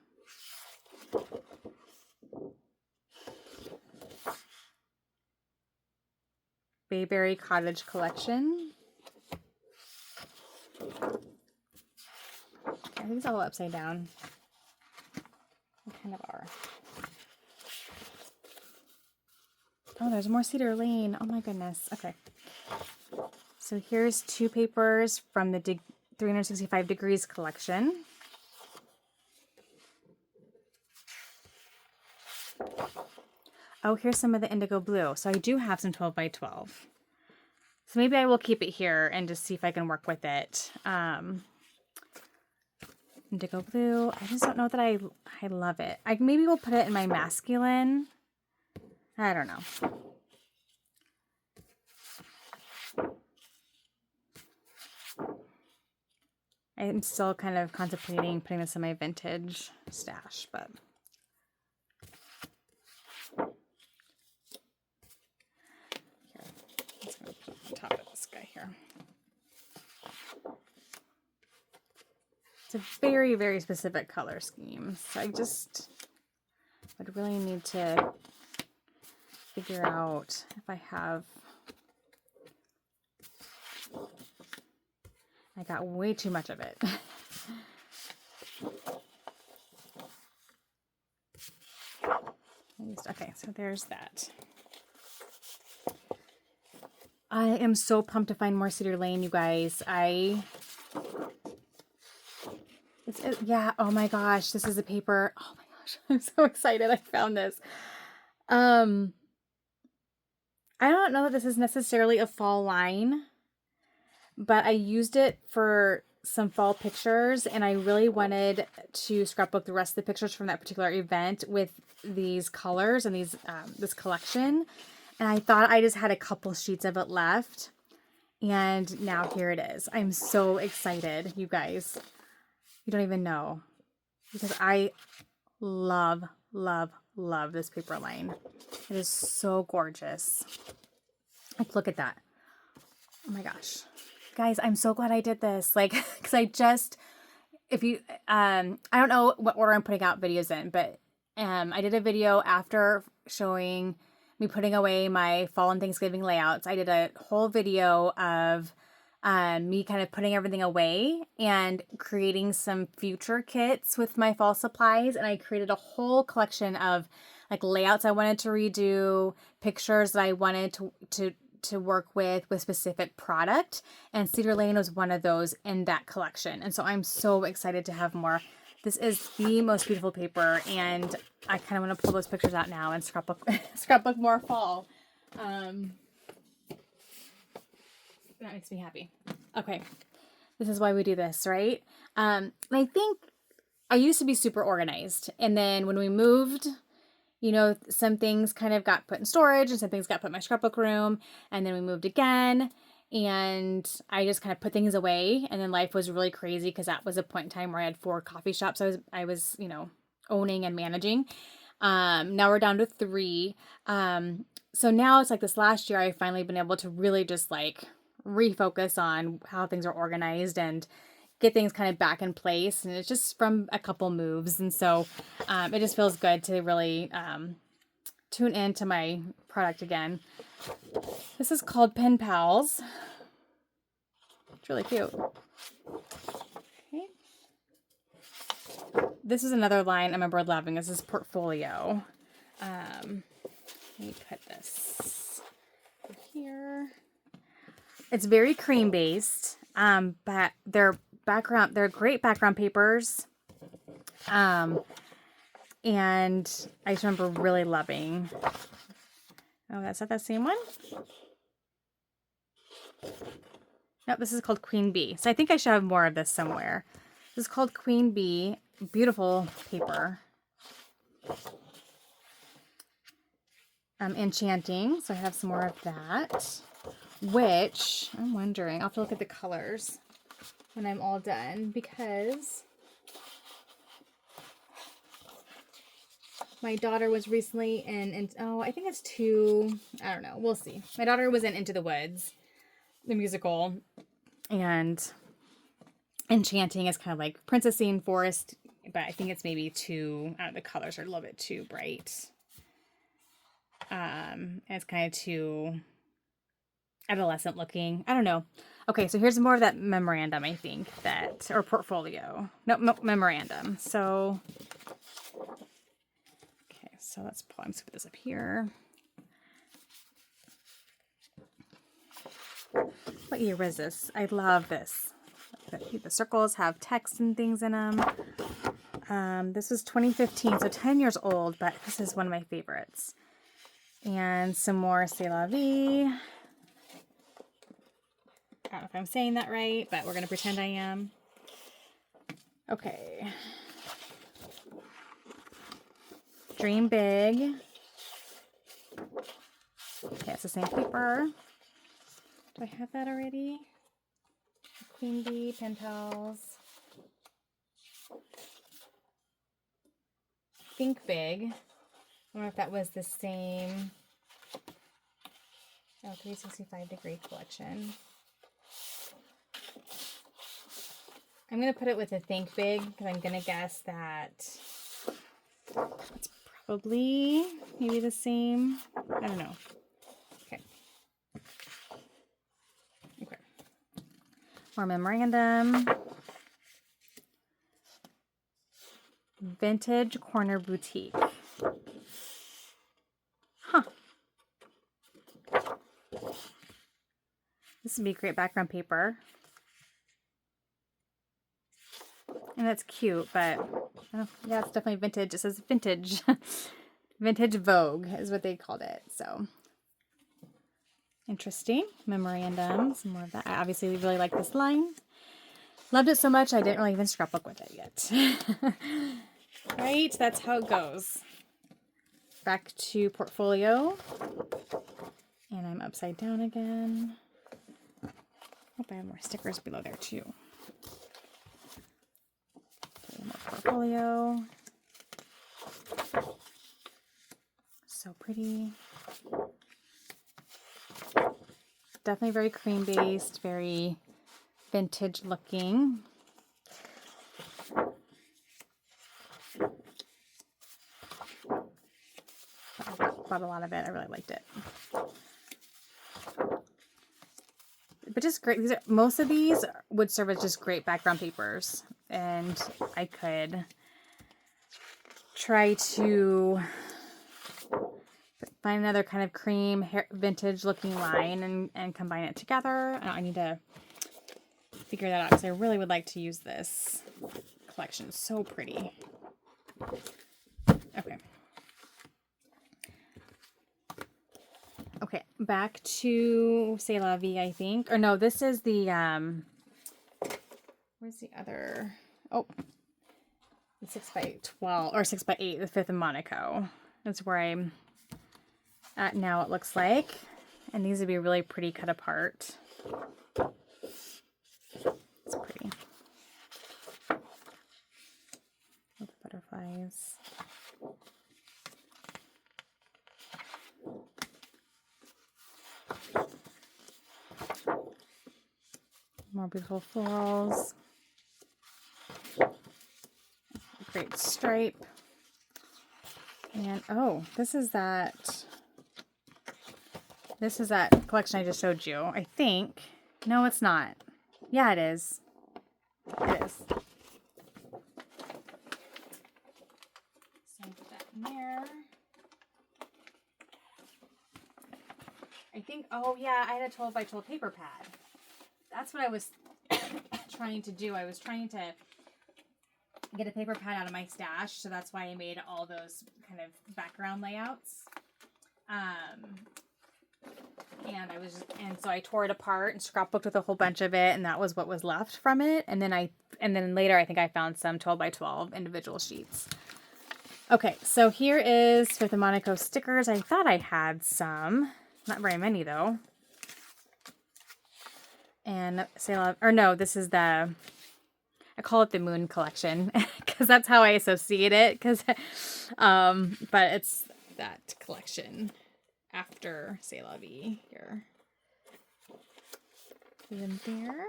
Bayberry Cottage Collection. I think it's all upside down. They kind of are. Oh, there's more Cedar Lane. Oh my goodness. Okay. So here's 2 papers from the 365 Degrees collection. Oh, here's some of the indigo blue. So I do have some 12 by 12. So maybe I will keep it here and just see if I can work with it. Indigo blue. I just don't know that I love it. I maybe will put it in my masculine. I don't know. I'm still kind of contemplating putting this in my vintage stash, but here, let's go put on top of this guy here. It's a very, very specific color scheme, so I just would really need to figure out if I have. I got way too much of it. Okay, so there's that. I am so pumped to find more Cedar Lane, you guys. Yeah, oh my gosh, this is a paper. Oh my gosh, I'm so excited I found this. I don't know that this is necessarily a fall line, but I used it for some fall pictures, and I really wanted to scrapbook the rest of the pictures from that particular event with these colors and these this collection. And I thought I just had a couple sheets of it left, and now here it is. I'm so excited, you guys. You don't even know, because I love, love, love this paper line. It is so gorgeous. Like, look at that. Oh my gosh. Guys, I'm so glad I did this. Like, because I don't know what order I'm putting out videos in, but I did a video after showing me putting away my fall and Thanksgiving layouts. I did a whole video of me kind of putting everything away and creating some future kits with my fall supplies. And I created a whole collection of like layouts I wanted to redo, pictures that I wanted to work with specific product, and Cedar Lane was one of those in that collection. And so I'm so excited to have more. This is the most beautiful paper, and I kind of want to pull those pictures out now and scrapbook more fall. That makes me happy. Okay, this is why we do this, right? I think I used to be super organized, and then when we moved, you know, some things kind of got put in storage and some things got put in my scrapbook room, and then we moved again, and I just kind of put things away. And then life was really crazy because that was a point in time where I had 4 coffee shops I was, you know, owning and managing. Now we're down to 3. So now it's like this last year I've finally been able to really just like refocus on how things are organized and get things kind of back in place. And it's just from a couple moves. And so it just feels good to really tune into my product again. This is called Pen Pals. It's really cute. Okay. This is another line I remember loving. This is Portfolio. Let me put this here. It's very cream based, but they're great background papers. And I just remember really loving. Oh, that's not that same one? Nope, this is called Queen Bee. So I think I should have more of this somewhere. This is called Queen Bee. Beautiful paper. Enchanting. So I have some more of that. Which, I'm wondering, I'll have to look at the colors when I'm all done, because my daughter was recently in I think it's 2, I don't know, we'll see. My daughter was in Into the Woods, the musical, and Enchanting is kind of like princessy and forest, but I think it's maybe too, I don't know, the colors are a little bit too bright. And it's kind of too adolescent looking. I don't know. Okay, so here's more of that memorandum, I think, that, or portfolio. No, memorandum. So, okay, so let's pull, I'm just put this up here. What year was this? I love this. The circles have text and things in them. This was 2015, so 10 years old, but this is one of my favorites. And some more C'est La Vie. I don't know if I'm saying that right, but we're going to pretend I am. Okay. Dream Big. Okay, it's the same paper. Do I have that already? Queen Bee, Pen Pals. Think Big. I wonder if that was the same. Oh, 365-degree collection. I'm going to put it with a Think Big because I'm going to guess that it's probably maybe the same. I don't know. Okay. Okay. More memorandum. Vintage Corner Boutique. Huh. This would be great background paper. And that's cute, but yeah, it's definitely vintage. It says vintage. Vintage Vogue is what they called it. So interesting. Memorandum. Some more of that. I obviously really like this line. Loved it so much I didn't really even scrapbook with it yet. Right? That's how it goes. Back to portfolio. And I'm upside down again. Hope I have more stickers below there too. Okay, more portfolio. So pretty. Definitely very cream based, very vintage looking. I bought a lot of it. I really liked it. But just great. Most of these would serve as just great background papers. And I could try to find another kind of cream vintage looking line and combine it together. I need to figure that out because I really would like to use this collection. It's so pretty. Okay. Okay, back to C'est La Vie, I think. Or no, this is the, where's the other? Oh, the 6x12, or 6x8, the Fifth in Monaco. That's where I'm at now, it looks like. And these would be really pretty cut apart. It's pretty. With butterflies. More beautiful florals. Great stripe. And oh, this is that collection I just showed you. I think. No, it's not. Yeah, it is. It is. So put that in there. I think, oh yeah, I had a 12x12 paper pad. That's what I was trying to do. I was trying to get a paper pad out of my stash, so that's why I made all those kind of background layouts. And so I tore it apart and scrapbooked with a whole bunch of it, and that was what was left from it. And then later I think I found some 12x12 individual sheets. Okay, so here is Fifth and Monaco stickers. I thought I had some, not very many though. And this is I call it the Moon collection because that's how I associate it. But it's that collection after C'est La Vie here. Put them there.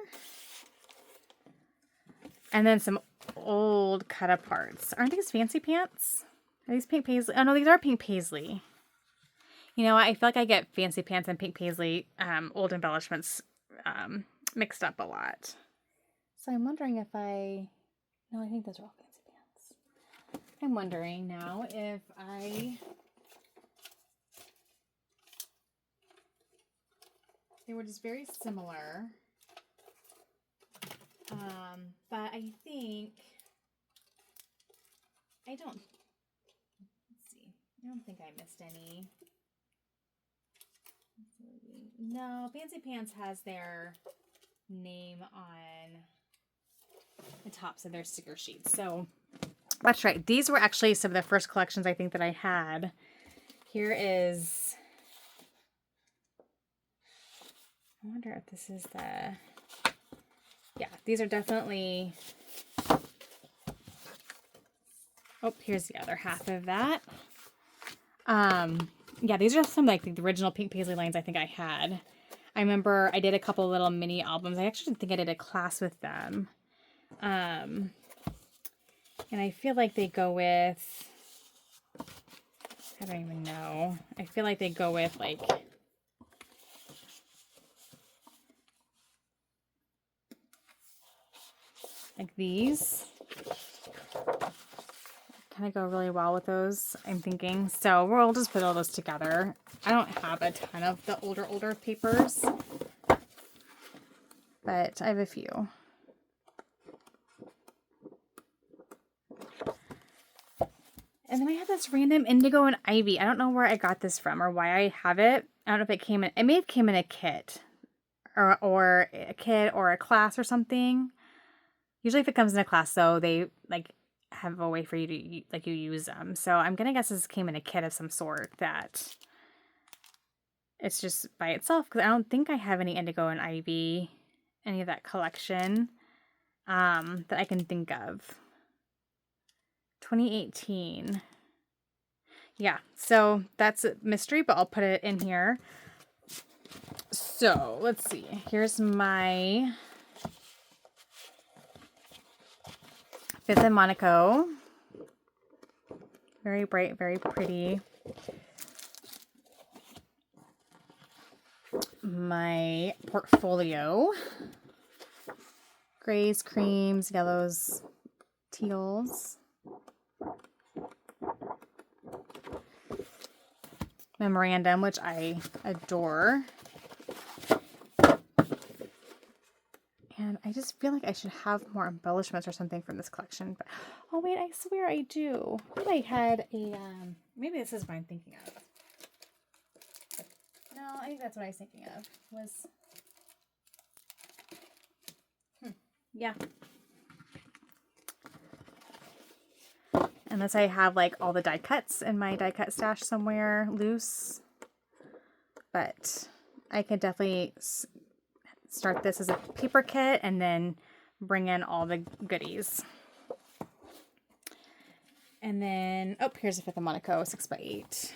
And then some old cut aparts. Aren't these fancy pants? Are these pink Paislee? Oh no, these are pink Paislee. You know what? I feel like I get fancy pants and pink Paislee old embellishments mixed up a lot. So I'm wondering if I think those are all fancy pants. I'm wondering now if they were just very similar. But I think let's see. I don't think I missed any. No, Fancy Pants has their name on the tops of their sticker sheets. So that's right. These were actually some of the first collections I think that I had. Here is, I wonder if this is yeah, these are definitely, oh, here's the other half of that. Yeah, these are some like the original pink Paislee lines I think I had. I remember I did a couple little mini albums. I actually think I did a class with them. And I feel like they go with, I don't even know. I feel like they go with like these. Kind of go really well with those, I'm thinking. So we'll just put all those together. I don't have a ton of the older papers, but I have a few. And then I have this random indigo and ivy. I don't know where I got this from or why I have it. I don't know if it may have came in a kit or a kit or a class or something. Usually if it comes in a class though, they like have a way for you to like you use them. So I'm gonna guess this came in a kit of some sort that it's just by itself, because I don't think I have any indigo and ivy, any of that collection that I can think of. 2018. Yeah, so that's a mystery, but I'll put it in here. So let's see. Here's my Fifth and Monaco. Very bright, very pretty. My portfolio. Grays, creams, yellows, teals. Memorandum, which I adore. And I just feel like I should have more embellishments or something from this collection. But oh wait, I swear I do. I thought I had a maybe this is what I'm thinking of. No, I think that's what I was thinking of. Yeah. Unless I have like all the die cuts in my die cut stash somewhere loose. But I could definitely start this as a paper kit and then bring in all the goodies. And then, oh, here's a Fifth of Monaco 6x8.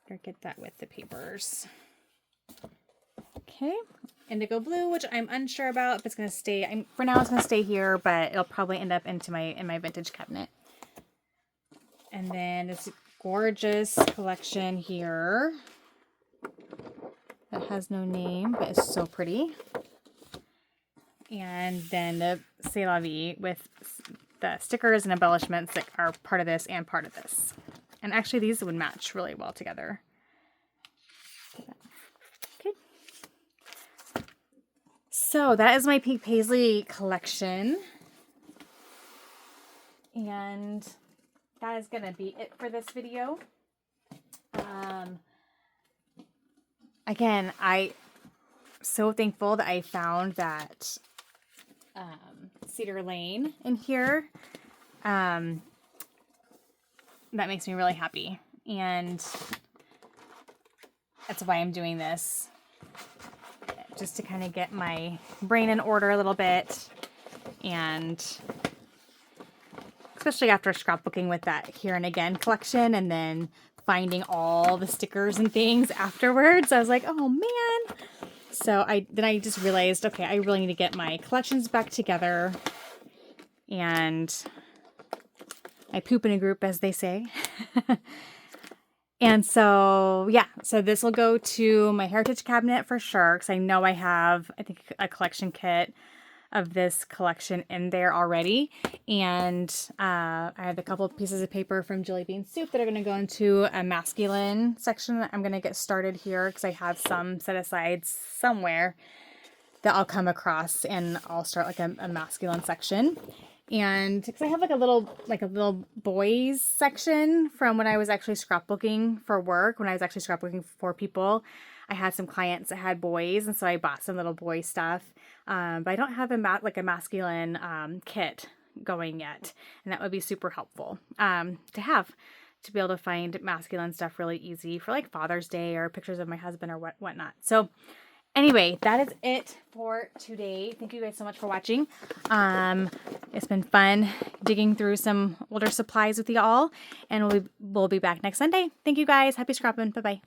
Better get that with the papers. Okay. Indigo blue, which I'm unsure about if it's going to stay. For now, it's going to stay here, but it'll probably end up in my vintage cabinet. And then this gorgeous collection here that has no name, but is so pretty. And then the C'est La Vie with the stickers and embellishments that are part of this and part of this. And actually, these would match really well together. Okay. So that is my pink Paislee collection. And that is going to be it for this video. Again, I'm so thankful that I found that Cedar Lane in here. That makes me really happy. And that's why I'm doing this. Just to kind of get my brain in order a little bit. And especially after scrapbooking with that Here and Again collection and then finding all the stickers and things afterwards. I was like, oh man, So I just realized, okay, I really need to get my collections back together, and I poop in a group, as they say. And so, yeah, so this will go to my heritage cabinet for sure, because I know I have, I think, a collection kit of this collection in there already. And I have a couple of pieces of paper from Jillibean Soup that are going to go into a masculine section. I'm going to get started here because I have some set aside somewhere that I'll come across, and I'll start like a masculine section. And because I have like a little boys section from when I was actually scrapbooking for work, when I was actually scrapbooking for people, I had some clients that had boys, and so I bought some little boy stuff. But I don't have a masculine kit going yet, and that would be super helpful to have, to be able to find masculine stuff really easy for like Father's Day or pictures of my husband or whatnot. So anyway, that is it for today. Thank you guys so much for watching. It's been fun digging through some older supplies with you all, and we'll be back next Sunday. Thank you guys. Happy scrapping. Bye-bye.